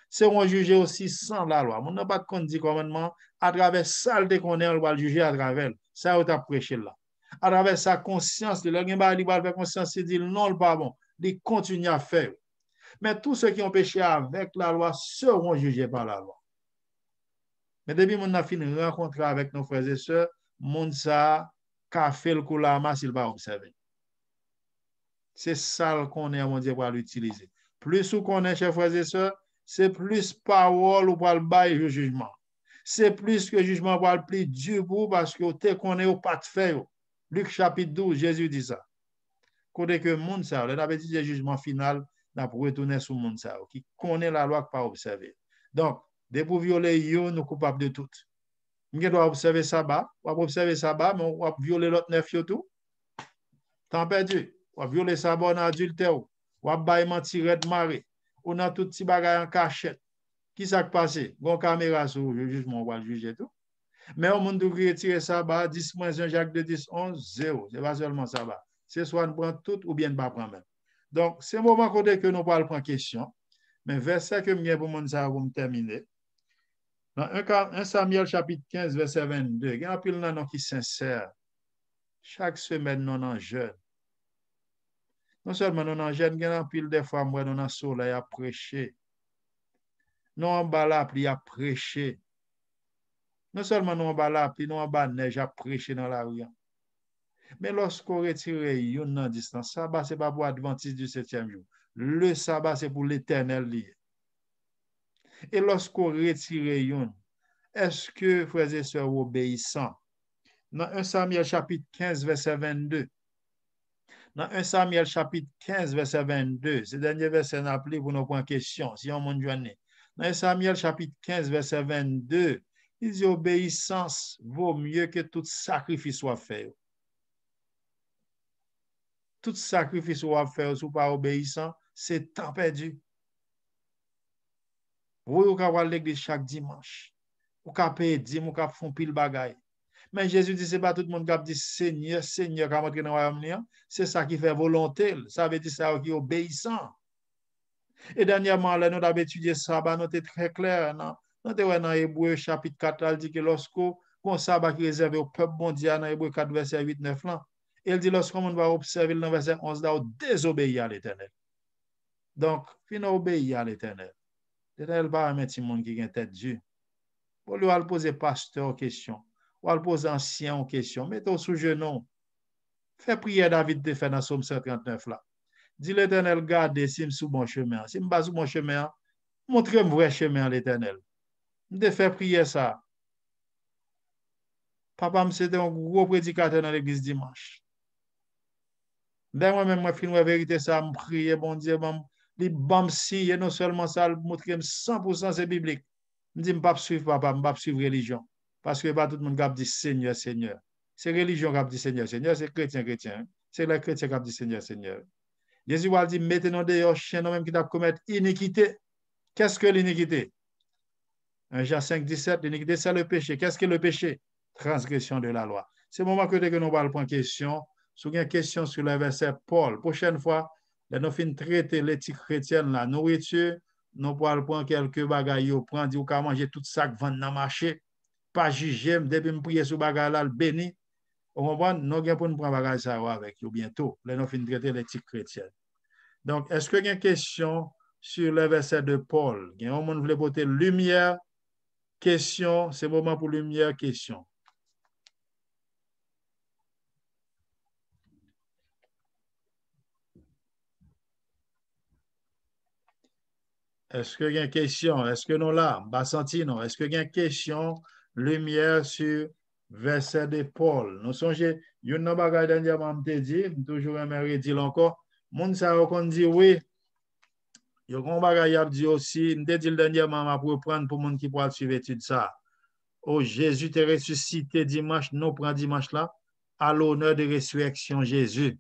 seront jugés aussi sans la loi. On n'a pas de compte 10 commandements. À travers ça, qu'on est, on va le juger à travers. Ça, on a prêché là. À travers sa conscience, le gars, il va faire conscience, il dit non, le pas bon. Il continue à faire. Mais tous ceux qui ont péché avec la loi seront jugés par la loi. Mais depuis qu'on a fini de rencontrer avec nos frères et sœurs, mon ça, qu'a fait le coup la masse, il va observer. C'est ça qu'on est, mon Dieu, pour l'utiliser. Plus qu'on est, chers frères et sœurs, c'est plus parole ou pour le bail le jugement. C'est plus que jugement pour le plus dur pour parce que tu connais au pas de faire. Luc chapitre 12, Jésus dit ça. Côté que monde ça, on avait dit le jugement final, n'a pour retourner sur monde ça, qui connaît la loi pas observer. Donc, dès pour violer yo, nous coupables de tout. On doit observer sabbat, on va observer sabbat, mais on va violer l'autre neuf yo tout. Tant perdu. On va violer sabbat en adultère, on va bailler mentir de marée. On a tout petit bagage en cachette. Qui s'est passé? Bon caméra sur le jugement, on va le juger tout. Mais au monde qui retire sabbat, 10 moins 1 Jacques de 10, 11, 0. C'est pas seulement sabbat. C'est soit nous prenons tout ou bien ne pas prendre même. Donc, c'est le moment que nous parlons en question. Mais verset que je pour me terminer. Dans 1 Samuel chapitre 15, verset 22, il y a un pile nan qui sincère. Chaque semaine, nous en jeûne. Non seulement nous en jeûne, il y a un pile des fois, nous en soleil à prêcher. Nous en bas là, puis à prêcher. Non seulement nous en bas là, puis nous en bas neige à prêcher dans la rue. Mais lorsqu'on retire une distance, sabbat, ce n'est pas pour l'Adventiste du 7e jour. Le sabbat, c'est pour l'éternel lié. Et lorsqu'on retire une, est-ce que, frères et sœurs, obéissants? Dans 1 Samuel chapitre 15, verset 22. Dans 1 Samuel chapitre 15, verset 22, ce dernier verset n'a appelé pour nous prendre question, si on m'a joigné. Dans 1 Samuel chapitre 15, verset 22, il dit obéissance vaut mieux que tout sacrifice soit fait. Tout sacrifice soit fait ou pas obéissant, c'est temps perdu. Vous pouvez aller à l'église chaque dimanche. Vous pouvez payer 10, vous pouvez faire pile bagaille. Mais Jésus dit, ce n'est pas tout le monde qui dit Seigneur, Seigneur, quand on entre dans le royaume, c'est ça qui fait volonté. Ça veut dire ça qui est obéissant. Et dernièrement, là, nous avons étudié ça, bah, nous était très clair. Nous avons dans Hébreu chapitre 4, là, il dit que lorsque qu'on sabbat qui est réservé au peuple mondial dans Hébreu 4, verset 8, 9, là, il dit lorsqu'on va observer dans verset 11, là, désobéir à l'Éternel. Donc, fin obéir à l'Éternel. L'Éternel va mettre un monde qui a une tête Dieu. Pour lui, aller poser pasteur en question, ou aller poser ancien en question, mettez-vous sous genou. Fais prière David de faire dans Somme 139 là. Dis l'Éternel, garde si je suis sur bon chemin. Si je ne suis pas sur mon chemin, montrez-moi vrai chemin à l'Éternel. Je fais prier ça. Papa, c'était un gros prédicateur dans l'église dimanche. Moi-même, je finis la vérité, ça, je prie, bon Dieu, je bam si, et non seulement ça, je montre 100% c'est biblique. Je dis, je ne vais pas suivre papa, je ne vais pas suivre religion. Parce que pas tout le monde qui dit Seigneur, Seigneur. C'est religion qui dit Seigneur, Seigneur, c'est chrétien, chrétien. C'est les chrétiens qui dit Seigneur, Seigneur. Jésus va dire, mettez-nous dehors, chien, même qui t'a commettre iniquité. Qu'est-ce que l'iniquité? 1 Jean 5, 17, l'iniquité, c'est le péché. Qu'est-ce que le péché? Transgression de la loi. C'est le moment que nous allons prendre question. Si vous avez une question sur le verset Paul, prochaine fois, nous finissons traiter l'éthique chrétienne, la nourriture, nous allons prendre quelques bagailles, prendre, dire, vous manger tout ça qui vend dans le marché, pas juger, depuis que je prie sur bagaille là, le béni. Vous comprenez? Nous allons prendre bagaille ça avec vous bientôt. Là, nous finissons traiter l'éthique chrétienne. Donc, est-ce que vous avez une question sur le verset de Paul? Il y a un monde qui voulait porter lumière, question, c'est le moment pour lumière, question. Est-ce que il y a une question? Est-ce que nous là? Bassanti, non. Est-ce que il y a une question? Lumière sur verset de Paul. Nous songez, il y a une bagaille dernièrement, je dit, toujours aimerais dire encore, moun sa qu'on dit oui. Il y a un bagaille à dire aussi, je dit dernièrement, pour prendre pour moun qui pourra suivre étude ça. Oh, Jésus t'est ressuscité dimanche, nous prenons dimanche là, à l'honneur de résurrection Jésus.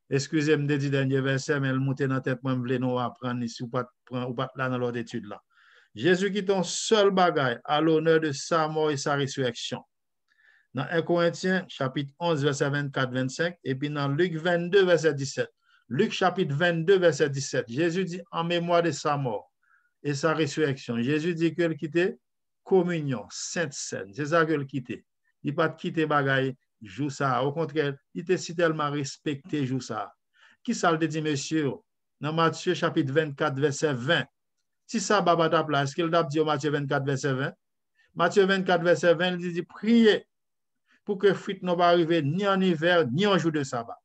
Excusez-moi de dire dernier verset, mais le monte dans la tête, moi, je voulais nous apprendre ici ou pas là dans l'autre étude là. Jésus qui est ton seul bagaille à l'honneur de sa mort et sa résurrection. Dans 1 Corinthiens, chapitre 11, verset 24-25, et puis dans Luc 22, verset 17. Luc, chapitre 22, verset 17. Jésus dit en mémoire de sa mort et sa résurrection. Jésus dit qu'il quittait communion, sainte scène. C'est ça qu'il quittait. Il n'a pas quitté bagaille. Joue ça. Au contraire, il était si tellement respecté, joue ça. Qui ça le dit, monsieur? Dans Matthieu chapitre 24, verset 20. Si ça, baba ta place, qu'il a dit au Matthieu 24, verset 20. Matthieu 24, verset 20, il dit, priez pour que fuite ne pas arriver ni en hiver, ni en jour de sabbat.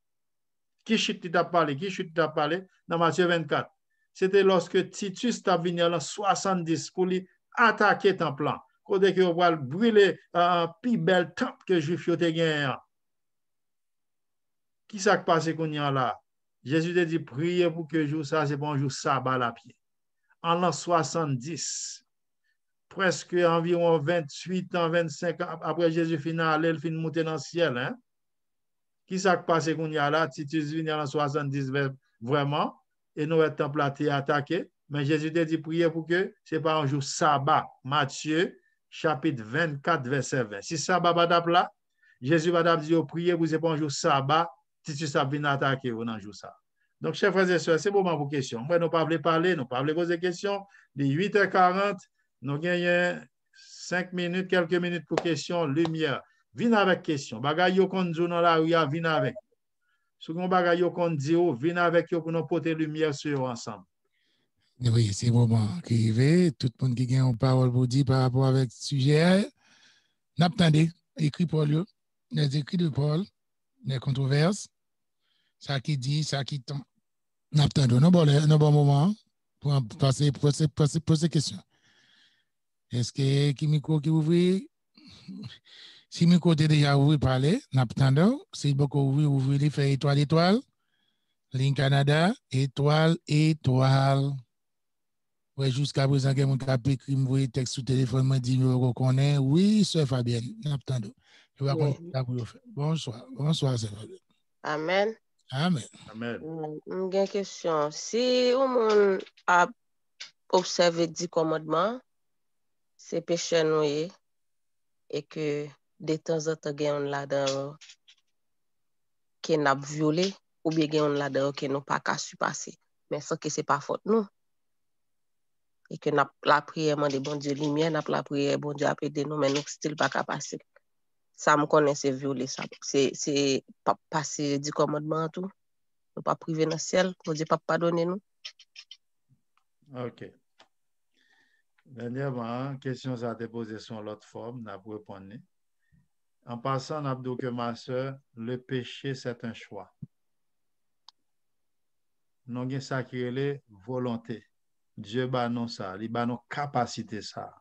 Qui chute t'a parlé? Qui chute t'a parlé? Dans Matthieu 24. C'était lorsque Titus t'a venu en 70 pour lui attaquer ton plan. Côté que on va brûler un plus bel temple que Juif yo te gagné. Qui ça qui passe qu'on y a là? Jésus te dit priez pour que jour ça c'est bon jour sabbat la pied. En l'an 70, presque environ 28 ans, 25 ans après Jésus final, il fin monter dans le ciel hein. Qui ça qui passe qu'on y a là? Titus vient en 70 vraiment et nous le temple a été attaqué, mais Jésus te dit priez pour que c'est pas un jour sabbat. Matthieu chapitre 24, verset 20. Si sabbat va là, Jésus va dire priez pour c'est pas un jour sabbat, Titus a vient attaquer ou dans jour ça. Donc, chers frères et sœurs, c'est moment pour question. Moi, nous ne pouvons pas parler, nous ne pouvons pas poser des questions. De 8h40, nous gagnons 5 minutes, quelques minutes pour questions, lumière. Viens avec question. Bagay yo kon di dans la rue, viens avec. Si on bagay yo kon di, viens avec yo pour nous porter lumière sur eux ensemble. Oui, c'est le moment qui arrive. Tout le monde qui a une parole pour dire par rapport avec ce sujet, n'attendez, écrit Paul, les écrits de Paul, les controverses, ça qui dit, ça qui tend. N'attendons, non bon moment pour poser question. Est-ce que qui micro qui ouvre? Si micro est déjà ouvert parler, n'attendons. Si beaucoup ouvrir, il fait étoile. Ligne Canada, étoile. Ouais, jusqu'à présent, il y a mon cap écrit, me texte sur téléphone, me dit, nous reconnaît. Oui, sœur Fabienne, n'attendons. Je vais continuer. Bonsoir, sœur Fabienne. Amen. Amen. Une question. Si on a observé 10 commandements, c'est péché noyé et que de temps en temps, on là-dedans qui n'a violé ou bien on là-dedans qui n'a pas qu'à supasser. Mais ça que c'est pas faute nous. et que la prière demande bon Dieu lumière, n'a la prière bon Dieu a aider nous mais nous style pas capable passer. Ça me connaît c'est violer ça. C'est pas passer du commandement tout. Nous pas priver dans le ciel, bon Dieu pas pardonner nous. OK. Dernièrement, question ça a été posée sur l'autre forme, n'a pas répondu. En passant, n'a dit que ma soeur, le péché c'est un choix. Nous avons ça qui est volonté. Dieu ba non ça, il ba non capacité ça.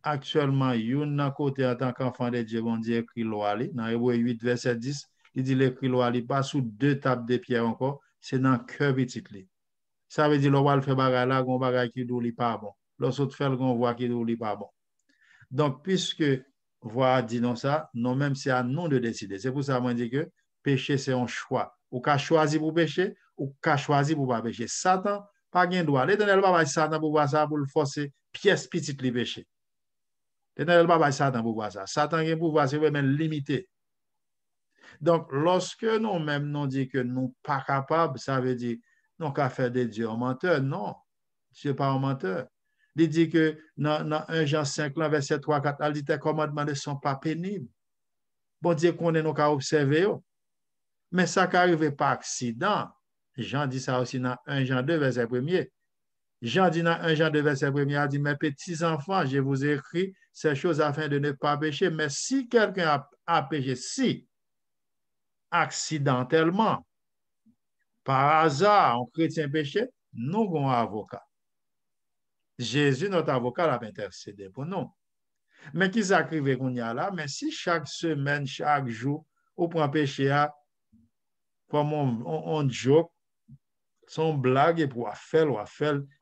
Actuellement, yon nan côté en tant qu'enfant de Dieu, bon Dieu écrit loi li, dans Hébreux 8 verset 10, il dit l'écrit loi li pas sous deux tables de pierre encore, c'est dans cœur petit li. Ça veut dire l'on fait bagay là, gon bagay qui dou li pas bon. Lorsque fait gon voix qui dou li pas bon. Donc puisque voix dit non ça, non même c'est à nous de décider. C'est pour ça moi dit que péché c'est un choix. Ou ka choisi pour pécher, ou ka choisi pour pas pécher. Satan pas gen droit. L'Éternel pas Satan pour voir ça pour le forcer pièce petite li pécher. L'Éternel pas Satan pour voir ça. Satan gen pouvoir c'est vraiment limité. Donc lorsque nous-mêmes nous dit que nous pas capables, ça veut dire non qu'à faire de Dieu un menteur. Non, Dieu n'est pas un menteur. Il dit que dans 1 Jean 5, verset 3, 4, il dit que tes commandements ne sont pas pénibles. Bon Dieu connaît nous qu'à observer. Mais ça qui arrive par accident. Jean dit ça aussi dans 1 Jean 2, verset 1er. Jean dit dans 1 Jean 2, verset 1er, il dit, mes petits enfants, je vous ai écrit ces choses afin de ne pas pécher. Mais si quelqu'un a péché, si accidentellement, par hasard, un chrétien péché, nous avons un avocat. Jésus, notre avocat, l'a intercédé pour nous. Mais qui s'acrive qu'on y a là? Mais si chaque semaine, chaque jour, on prend péché comme on joke, son blague, et pour faire,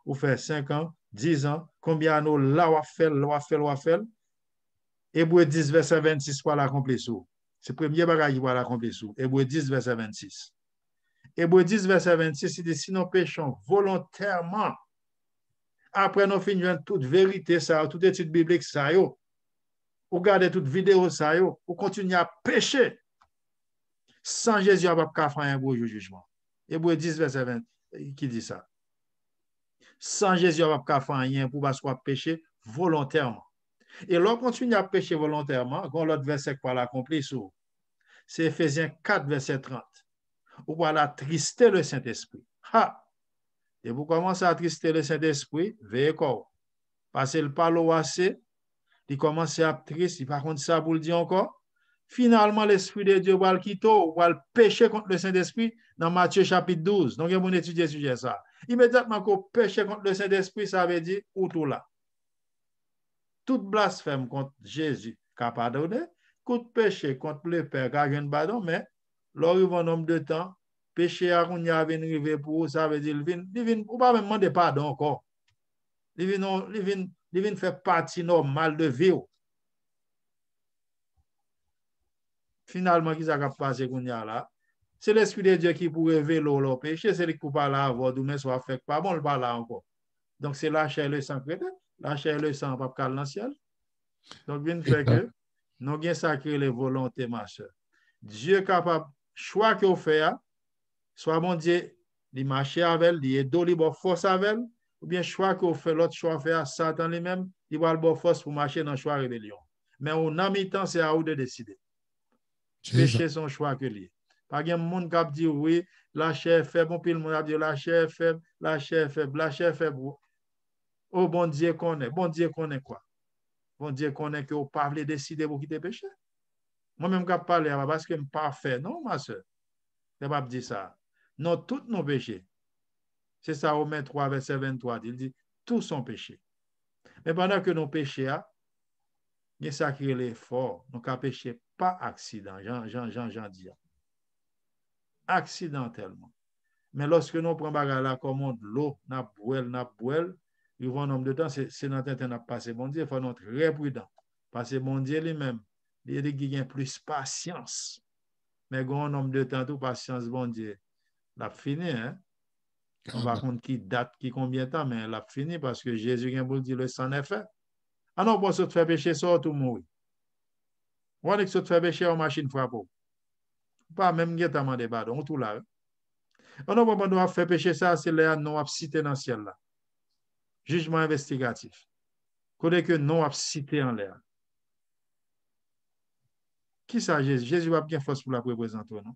ou faire 5 ans, 10 ans, combien nous là, on fait, Hébreux 10, verset 26, pour l'accomplir sous. C'est le premier bagage qui va l'accomplir sous. Hébreux 10, verset 26. Hébreux 10, verset 26, il dit, si nous péchons volontairement, après nous finissons toute vérité, ça, toute étude biblique, ça, ou regardez toute vidéo, ça, ou continuer à pécher, sans Jésus, on ne va pas faire un beau jugement. Hébreux 10, verset 20, qui dit ça? Sans Jésus, on ne va pas faire rien pour parce qu'on pécher volontairement. Et l'on continue à pécher volontairement, quand l'autre verset qui va l'accomplir, c'est Ephésiens 4, verset 30. Ou va attrister le Saint-Esprit. Ha! Et vous commencez à attrister le Saint-Esprit, veillez quoi? Parce qu'il parle au assez, il commence à être triste, il par contre ça pour le dire encore. Finalement, l'Esprit de Dieu va le quitter, va le pécher contre le Saint-Esprit dans Matthieu chapitre 12. Donc, on étudie ce sujet ça. Immédiatement qu'on péché contre le Saint-Esprit, ça veut dire ou tout là. Tout blasphème contre Jésus, qu'a pardonné, tout péché contre le Père, qu'a gagné pardon, mais lorsqu'il va un nombre de temps, péché à qu'on y a arrivé pour ça veut dire, il vient, ou pas même demander pardon encore. Il vient faire partie normale de vie. Finalement, qui s'est passé qu'on y a là? C'est l'Esprit de Dieu qui pourrait révéler le péché, c'est lui qui peut parler avant, mais soit fait pas bon, le parle encore. Donc, c'est la chair et le sang chrétien. La chair et le sang, pas calme dans le ciel. Donc, bien fait que nous avons sacré les volontés, ma soeur. Dieu est capable, choix qu'il fait, soit mon Dieu, il marche avec elle, il est donné de force avec elle, ou bien choix qu'il fait, l'autre choix fait à Satan lui-même, il va avoir force pour marcher dans le choix rébellion. Mais au mi-temps, c'est à vous de décider. Péché son choix que lui. Pas de monde qui dit oui, la chair est faible, bon, puis le monde a dit la chair est faible, la chair est faible, la chair est faible. Oh, bon Dieu connaît quoi? Bon Dieu connaît que vous ne pouvez pas décider pour quitter le péché. Moi-même, je parle parce que je ne suis pas fait. Non, ma soeur. Je ne vais pas dire ça. Non, tous nos péchés. C'est ça, Romains 3, verset 23. Il dit, tous sont péchés. Mais pendant que nos péchés, il y a ça qui est l'effort. Nous ne péchons pas accident. Jean dit. Accidentellement. Mais lorsque nous prenons la commande, l'eau, n'a bouelle, il va un nombre de temps, c'est notre temps à passer. Bon Dieu, il faut être très prudent. Parce que bon Dieu lui-même, il dit qu'il y a plus patience. Mais il y a un nombre de temps, tout patience, bon Dieu, l'a fini. Hein? On va compte qui date, qui combien de temps, mais l'a fini parce que Jésus vient pour dire le sang est fait. Ah non, pour se faire pécher, ça, tout mourir. On dit que se faire pécher en machine frappe. Pas même qui est demandé pardon, tout là. On ne peut pas faire pécher ça, c'est là, nous avons cité dans le ciel là. Jugement investigatif. Côté que non a cité en l'air. Qui ça Jésus? Jésus va bien force pour la représenter, non?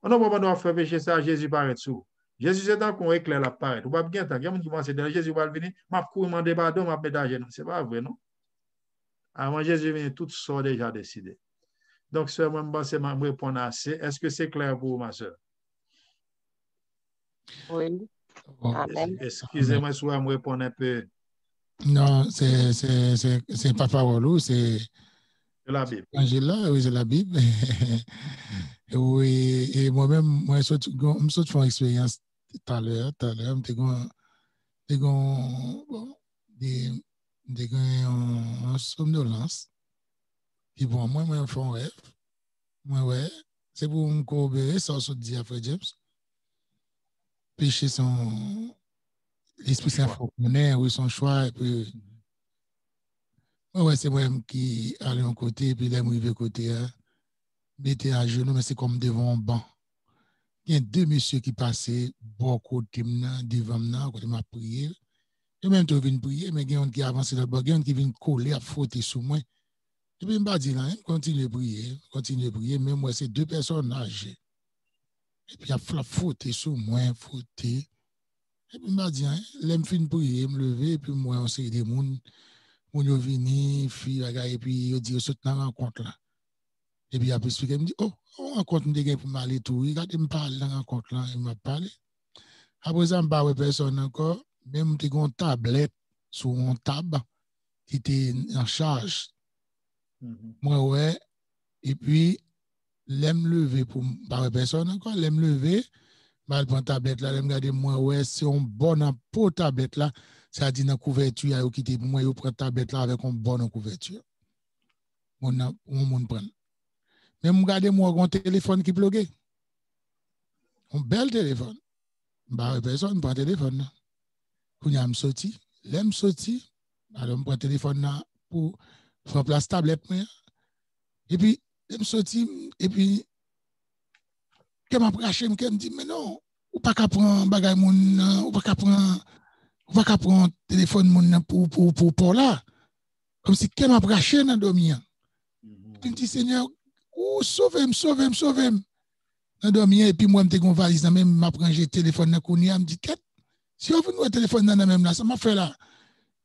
On ne peut pas faire péché ça, Jésus paraît sous. Jésus c'est dans qu'on éclaire la paraît. On va bien tant. Il y a des gens qui pensent que Jésus va venir, m'a couru demander pardon, m'a pédager. Non, c'est pas vrai, non? Avant Jésus vient, tout ça déjà décidé. Donc, sœur, moi, je vais répondre assez. Est-ce que c'est clair pour vous, ma sœur? Oui. Bon. Amen. Excusez-moi si je me répondre un peu. Non, c'est pas parole, c'est La Bible. Angela, oui, c'est la Bible. Oui, et moi-même, moi, je suis fait une expérience tout à l'heure, j'ai un somnolence. Puis bon, moi, je fais un rêve. Moi, ouais, c'est pour me corroborer, ça, se dit après James. Péché son. L'Esprit Saint faut connaître, oui, son choix, et puis. Ouais, c'est moi-même qui allais en côté, et puis là, je vais côté, mettez à genoux, mais c'est comme devant un banc. Il y a deux messieurs qui passaient, beaucoup devant moi, quand m'a prié. Et même tu viens prier, mais il y a un qui avance dans le bord, il y a un qui vient coller, à frotter sur moi. Et puis, je me dis, là, continue à prier, mais moi, c'est deux personnes âgées. Et puis, il y a frotter sur moi, frotter. Et puis, je me dis, là, je finis de prier, je me lever, et puis moi, on s'est des gens, on vient, fille, et puis, on dit, on saute dans la rencontre là. Et puis, après, il me dit, oh, on rencontre des gars pour m'aller tout. Regardez, me parle dans la rencontre là, il m'a parlé. Après ça, je ne parle pas personne encore. Même si une tablette sur une table qui était en charge. Moi, ouais. Et puis, l'aime lever pour ne parler personne encore. L'aime lever. Je prends la tablette là. L'aime regarder, moi, ouais. C'est un bon pour tablette là. Ça dit dans la couverture, il y a qui moi, je prends la tablette là avec une bonne couverture. On prend. Mais je regarde, moi, un téléphone qui bloqué. Un bel téléphone. Bah, personne prend le téléphone. Quand je me sorti, l'aime sorti, alors je prends le téléphone pour faire place tablette. Et puis, je me sorti, et puis, quand je m'approche, je me dis, mais non, ou pas qu'à prendre bagay moun, ou pas qu'à prendre téléphone moun pour là. Comme si quand je m'approche dans dormir. Puis je me dis, Seigneur, sauvez-moi. Dans dormir, et puis moi, je me valise, même, je m'apprends le téléphone dans Kounia, je me dis, si on veut le téléphone dans même là, ça m'a fait là.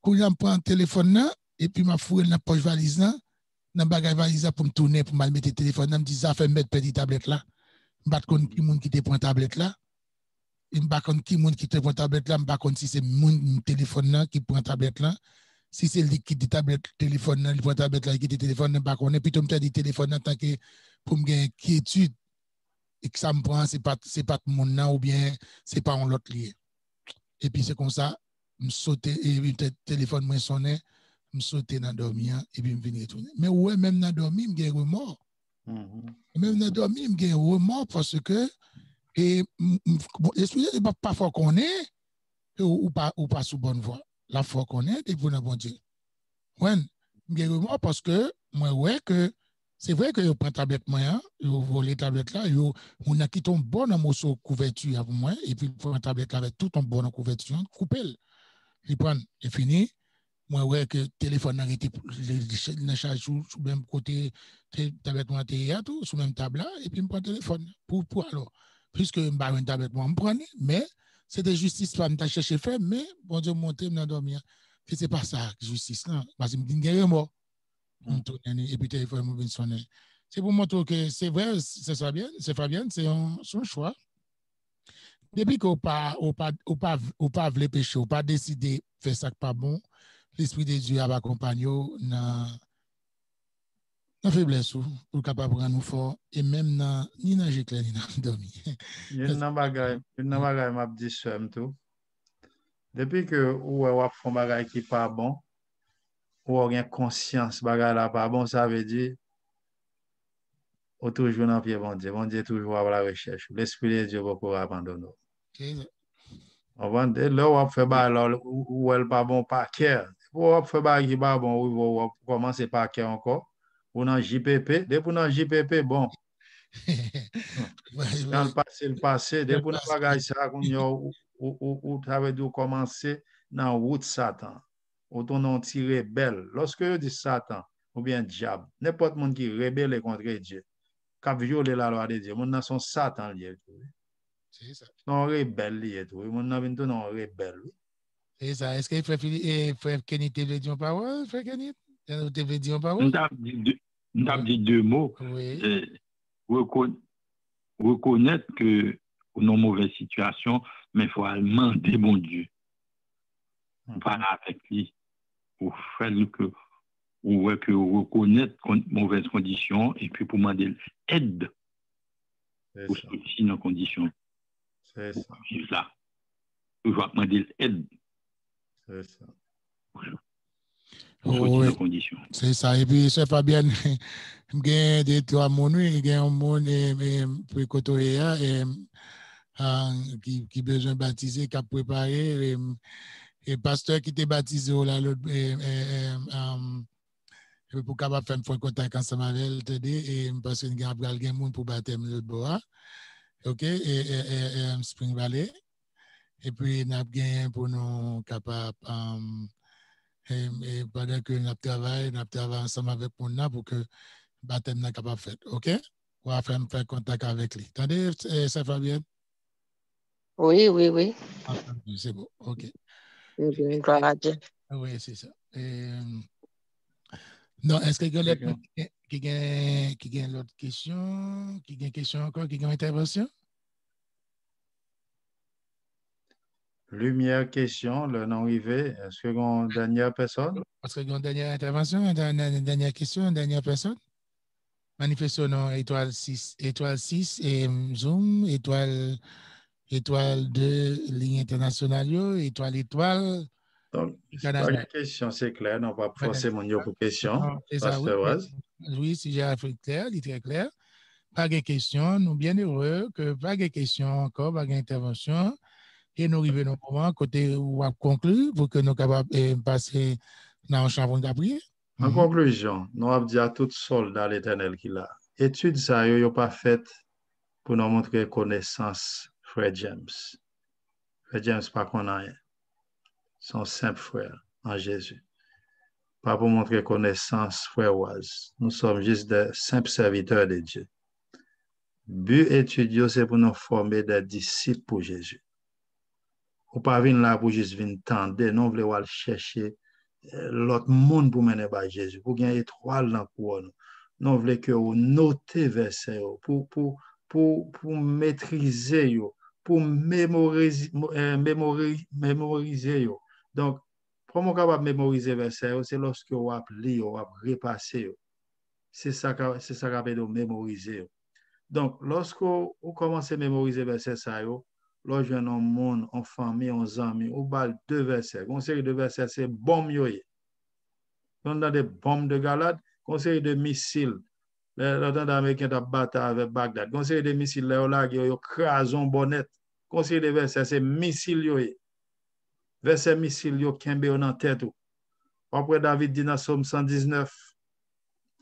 Kounia, je prends le téléphone là, et puis je fouille dans la poche valise là, dans le bagage valise pour me tourner, pour me mettre le téléphone là, je me dis, ça fait mettre petite tablette là. Je ne sais pas qui monde qui te prend tablette là. Je ne sais pas qui monde qui te prend tablette là, je ne sais pas si c'est mon téléphone là qui prend tablette là. Si c'est lui qui te tablette téléphone là, il prend tablette là, qui te téléphone là, je ne sais pas. Puis tu me dis téléphone là, tant que pour me gagner inquiétude. Et que ça me prend, c'est pas mon nom ou bien c'est pas un autre lié. Et puis c'est comme ça, je saute et puis le téléphone me sonne, je saute dans dormir et puis je viens retourner. Mais ouais, même dans dormir, je me remords. Même dans dormir, je me remords parce que l'esprit n'est pas fort qu'on est ou pas sous bonne voie. La foi qu'on est et pour le bon Dieu. Ouais, je me remords parce que moi ouais que c'est vrai que je prends tablette moi, je vole les tablettes là, on a quitté un bon morceau de couverture avec moi, et puis je prends la tablette là avec tout un bon couverture, couper, je prends, et fini. Moi, ouais, que le téléphone a été chargé sur le même côté, tablette moi, tout, sur la même table là, et puis je prends le téléphone. Pour alors, puisque je me une tablette moi, je me prends, mais c'était justice, pas me chercher faire, mais bon Dieu, monter, me dormir. C'est pas ça, justice là, parce que je me dis, mort. Et puis téléphone mobile sonner. C'est pour montrer que c'est vrai, c'est Fabien, c'est son choix. Depuis qu'on pas voulu pécher, ou pas décidé de faire ça pas bon, l'Esprit de Dieu va accompagner dans la faiblesse pour capable de nous fort et même ni dans l'éclair ni dans dormir. Il y a une bagaille m'a dit ça tout. Depuis que ou fait un bagage qui pas bon, ou on a conscience bagage là pas bon, ça veut dire ou toujours dans pied bon Dieu toujours à la recherche. L'esprit de Dieu va pas abandonner. On va là on fait bagage ou elle pas bon par cœur. Ou fait bagage qui pas bon ou commencer par cœur encore. Ou dans JPP, depuis dans JPP bon. Dans le passé, depuis dans bagage ça qu'on ou ça veut dire commencer dans la route Satan, ou ton nom tiré rebelle. Lorsque vous dites Satan ou bien diable, n'importe monde qui rebelle contre Dieu, qui a violé la loi de Dieu, mon nom son Satan lié. C'est ça. Non rebelle lié tout. Mon nom vient tout non rebelle. C'est ça. Est-ce que frère Kenny te veut dire une parole, frère Kenny? Te veut dire une parole? Nous avons dit deux mots. Oui. Reconnaître que nous sommes en mauvaise situation, mais il faut demander bon Dieu. Parler avec lui pour faire que vous reconnaître mauvaises conditions et puis pour demander l'aide pour sortir dans conditions. C'est ça. Vivre là. Toujours demander l'aide. C'est ça. Oui, c'est ça. Et puis, c'est pas bien. Il y a des trois mots, il y a un monde qui besoin de baptiser, qui a préparé. Et pasteur qui était baptisé là, pour capable faire un contact ensemble avec elle, et parce qu'il y a un monde pour baptême le bois. OK, et Spring Valley. Et puis, nous avons pour nous capables. Et pendant que nous travaillons ensemble avec nous pour que le baptême soit capable de faire. OK? On va faire contact avec lui. Attendez, ça va bien? Oui, oui, oui. C'est bon. OK. Gloire à Dieu. Oui, c'est ça. Non, est-ce qu'il y a une autre question? Qui a une question encore? Qui a une intervention? Lumière, question, le nom arrivé. Est-ce que vous avez une dernière personne? Est-ce qu'il y a une dernière intervention, une dernière question, une dernière personne? Manifestons non, étoile 6 et Zoom, étoile 2, ligne internationale, étoile. Donc, pas de question, c'est clair. Non, pas forcément pour question. C'est ça, oui. Oui, si j'ai Afrique clair, il est très clair. Pas de question. Nous bien heureux que pas de question encore, pas d'intervention. Et nous arrivons au moment côté où on conclut pour que nous capables de passer dans le champ de prière. En conclusion, nous avons dit à tout soldat l'Éternel qu'il a. Étude ça, yo pas faite pour nous montrer connaissance, frère James. Frère James, pas qu'on a rien. Son simple frère en Jésus. Pas pour montrer connaissance, frère Oise. Nous sommes juste des simples serviteurs de Dieu. But étudier, c'est pour nous former des disciples pour Jésus. Ou pas venir là pour juste venir tendre, nous voulons aller chercher l'autre monde pour mener par Jésus, pour gagner étoile dans le couronne. Nous voulons que vous notez verset pour maîtriser, pour mémoriser. Donc, pour vous capable mémoriser verset, c'est lorsque vous appelez, vous repasser. C'est ça qu'on appelle de mémoriser. Donc, lorsque vous commencez à mémoriser verset ça, lorsque un monde, en famille, en amis, ou bal deux versets. Une série de versets, c'est bombe yoye. On a des bombes de Galade, une série de missiles. L'autre américain a battu avec Bagdad. Une série de missiles, là, qui ont crasé bonnet. Une série de versets, c'est missiles yoye. Verset missile yo kembe en tête. Après David dit dans Psaume 119,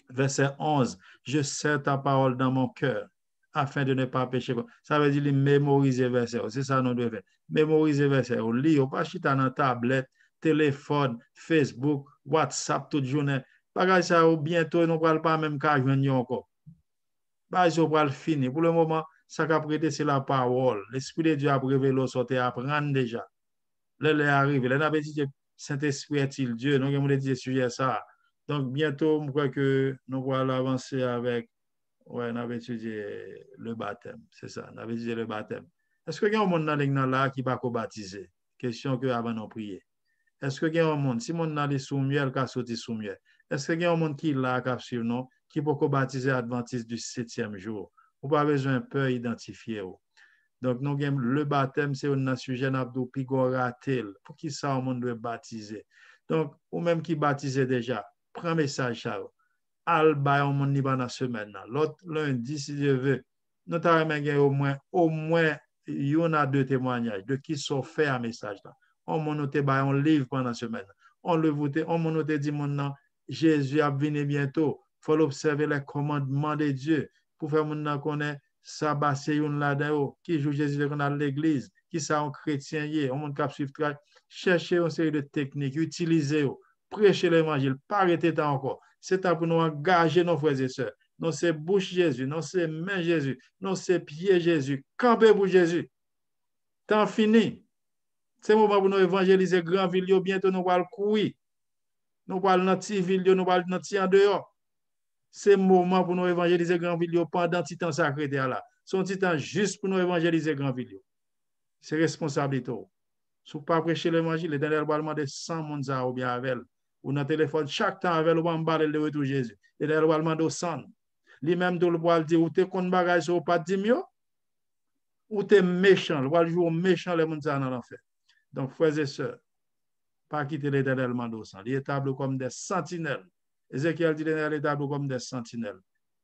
verset 11, je serre ta parole dans mon cœur afin de ne pas pécher. Ça veut dire mémoriser verset. C'est ça nous devons faire. Mémoriser verset. On lit, on pas chita dans tablette, téléphone, Facebook, WhatsApp toute journée. Bagay ça ou bientôt nous parle pas même qu'à joindre encore. Bagay on va finir. Pour le moment, ça qu'a prêté c'est la parole. L'esprit de Dieu a révélé sortir apprendre déjà. Là arrive. Là n'avait dit Saint-Esprit est-il Dieu. Nous avons dit sujet ça. Donc bientôt, je crois que nous allons avancer avec. Ouais, on avait étudié le baptême, c'est ça, on avait étudié le baptême. Est-ce que y a un monde dans là qui va baptiser? Question que avant de prier. Est-ce que y a un monde, si mon allait soumiel, qui a sauté soumiel? Est-ce que y a un monde qui là, qui peut baptiser Adventiste du 7e jour? Ou pas besoin de peur identifier. Donc, nous avons le baptême, c'est un sujet d'abdou pigoratel. Pour qui ça, on monde doit baptiser? Donc, ou même qui baptise déjà, prends message ça. Al bay on mon dans la semaine. L'autre lundi, si Dieu veut, nous avons au moins, il y en a 2 témoignages de qui sont faits à message là. On m'a noté un livre pendant la semaine. On m'a noté dit mon Jésus a venu bientôt. Il faut observer les commandements de Dieu pour faire mon connaître Sabbat, c'est une là-dedans. Qui joue Jésus qu'on a l'église? Qui ça un chrétien? On monde qui suivre. Cherchez une série de techniques, utilisez. Prêchez l'évangile. Pas arrêter encore. C'est temps pour nous engager nos frères et sœurs. Non, c'est bouche Jésus. Non, c'est main Jésus. Non, c'est pied Jésus. Campez pour Jésus. Temps fini. C'est le moment pour nous évangéliser grand ville. Bientôt, nous allons courir. Nous allons dans petite ville. Nous allons dans petit en dehors. C'est le moment pour nous évangéliser grand ville pendant le temps sacré là. Son petit temps juste pour nous évangéliser grand ville. C'est responsabilité. Si vous ne pas prêcher l'évangile, les derniers va demander 100 personnes ou bien avec ou dans le téléphone, chaque temps avec le bambal de retour Jésus. Et derniers va demander 100. Lui-même, il va dire, ou tu es contre bagage sur pas de mieux, ou tu es méchant. Il va jouer méchant les gens dans l'enfer. Donc, frères et sœurs, pas quitter l'éternel mando sang. Il est établi comme des sentinelles. Ézéchiel dit l'éternel est établi comme des sentinelles.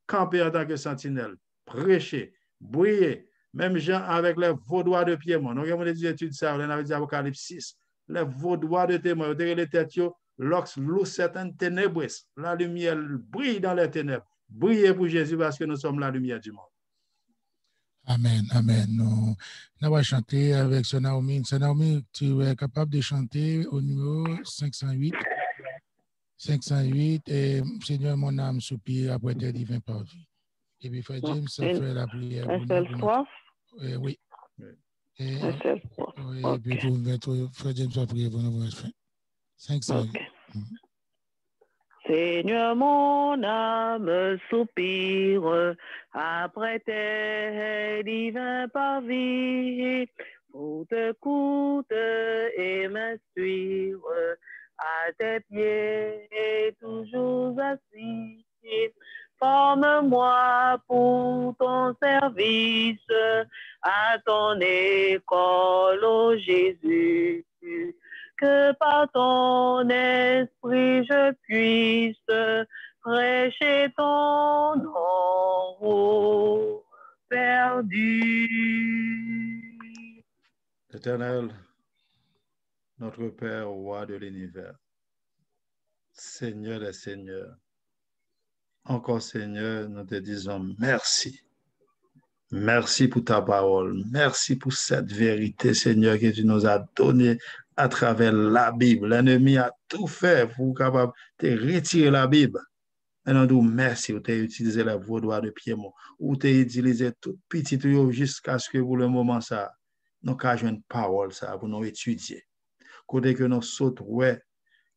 Camper en tant que sentinelle, prêcher, briller. Même gens avec les vaudois de Piémont. Nous avons des études ça, on avait dit Apocalypse 6. Les vaudois de témoins, les têtes, lox lucet en ténèbres. La lumière brille dans les ténèbres. Brillez pour Jésus parce que nous sommes la lumière du monde. Amen, amen. Nous allons chanter avec Naomi. Naomi, tu es capable de chanter au numéro 508. 508, et Seigneur, mon âme soupire après tes divins parvis. Et puis, Frère James, ça fait la prière. Un seul fois? Oui. Un seul fois. Et puis, pour mettre Frère James, va prier pour nous. 508. Okay. Seigneur, mon âme soupire après tes divins parvis, pour t'écouter et m'instruire à tes pieds et toujours assis. Forme-moi pour ton service, à ton école, ô Jésus. Que par ton esprit je puisse prêcher ton nom au perdu. Éternel, notre Père, roi de l'univers, Seigneur des seigneurs, encore Seigneur, nous te disons merci. Merci pour ta parole. Merci pour cette vérité, Seigneur, que tu nous as donnée à travers la Bible. L'ennemi a tout fait pour capable de retirer la Bible. Et nous disons merci, tu as utilisé la vaudois de Piémont, ou tu as utilisé tout petit jusqu'à ce que pour le moment, ça, nous avons une parole ça, pour nous étudier. Côté que nous sautons, ouais,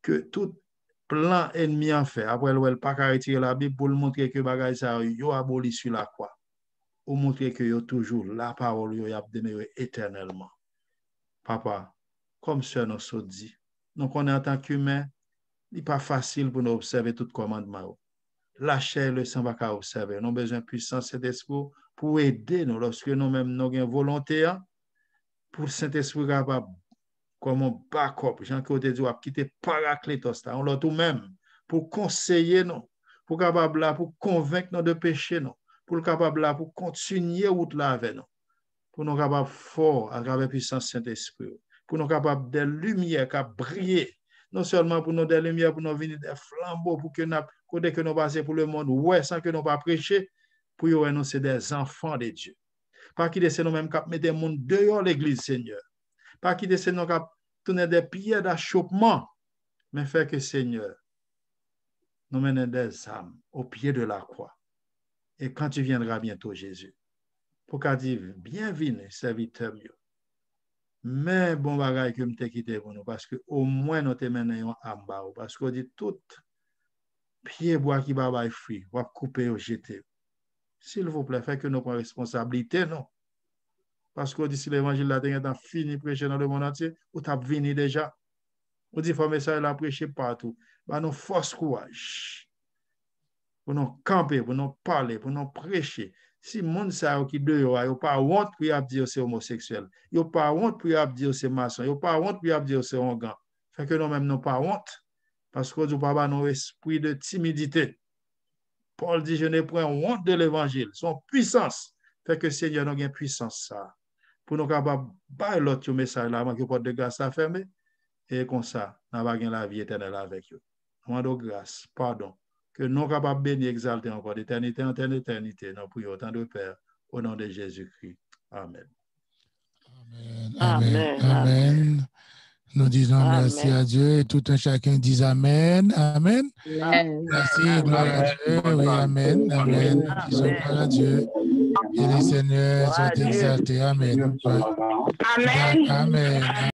que tout plan ennemi en fait, après, il n'a pas retirer la Bible pour montrer que bagage ça, il a aboli sur la croix. Ou montrer que yo toujours la parole yo y a demeuré éternellement. Papa, comme ça nous so dit, nous connaissons en tant qu'humain, il n'est pas facile pour nous observer tout commandement. La chair le sang va qu'à observer. Nous avons besoin de puissance Saint-Esprit pour aider nous lorsque nous-mêmes nous avons volonté pour Saint-Esprit capable comme un backup, Jean-Claude dit, quitter Paraclétos, on l'a tout même pour conseiller nous, pour capable là pour convaincre nous de péché nous. Pour le capable là, pour continuer route là avec nous, pour nous capables fort à travers la puissance Saint-Esprit, pour nous capables des lumières qui brillent, non seulement pour nous des lumières, pour nous venir des flambeaux, pour que nous passions pour le monde, ouais, sans que nous pas prêcher, pour nous c'est des enfants de Dieu. Pas qui c'est nous-mêmes qui mettent des monde dehors l'église, Seigneur. Pas qui c'est nous qui tourner des pierres d'achoppement, mais fait que, Seigneur, nous menons des âmes au pied de la croix. Et quand tu viendras bientôt, Jésus, pour qu'à dire, bienvenue, serviteur mieux. Mais bon bagage que me t'ai quitté pour nous, parce que au moins nous te menons en bas, parce qu'on dit tout pied bois qui va être fruit, va couper ou jeter. S'il vous plaît, faites que nous prenions responsabilité, non? Parce qu'on dit si l'évangile là est fini prêcher dans le monde entier, ou t'as venu déjà. On dit, il faut ça la prêcher partout. Bah, nous force courage. Pour nous camper, pour nous parler, pour nous prêcher. Si le monde qui dehors, il n'y a pas honte pour dire c'est homosexuel. Il n'y a pas honte pour dire c'est maçon. Il n'y a pas honte pour dire c'est ongan. Fait que nous-mêmes, nous pas honte. Parce que nous n'avons pas un esprit de timidité. Paul dit, je n'ai point honte de l'évangile. Son puissance. Fait que Seigneur, nous avons une puissance ça. Pour nous capables de l'autre message là, avant que porte de grâce à fermer. Et comme ça, nous avons la vie éternelle avec eux. Nous avons grâce, pardon. Que nous sommes capables de bénir, exalter encore d'éternité en éternité. Nous prions autant de Père, au nom de Jésus-Christ. Amen. Amen. Amen. Nous disons merci à Dieu et tout un chacun dit Amen. Amen. Merci, gloire à Dieu. Oui, Amen. Amen. Nous disons gloire à Dieu. Et le Seigneur soit exalté. Amen. Amen. Amen.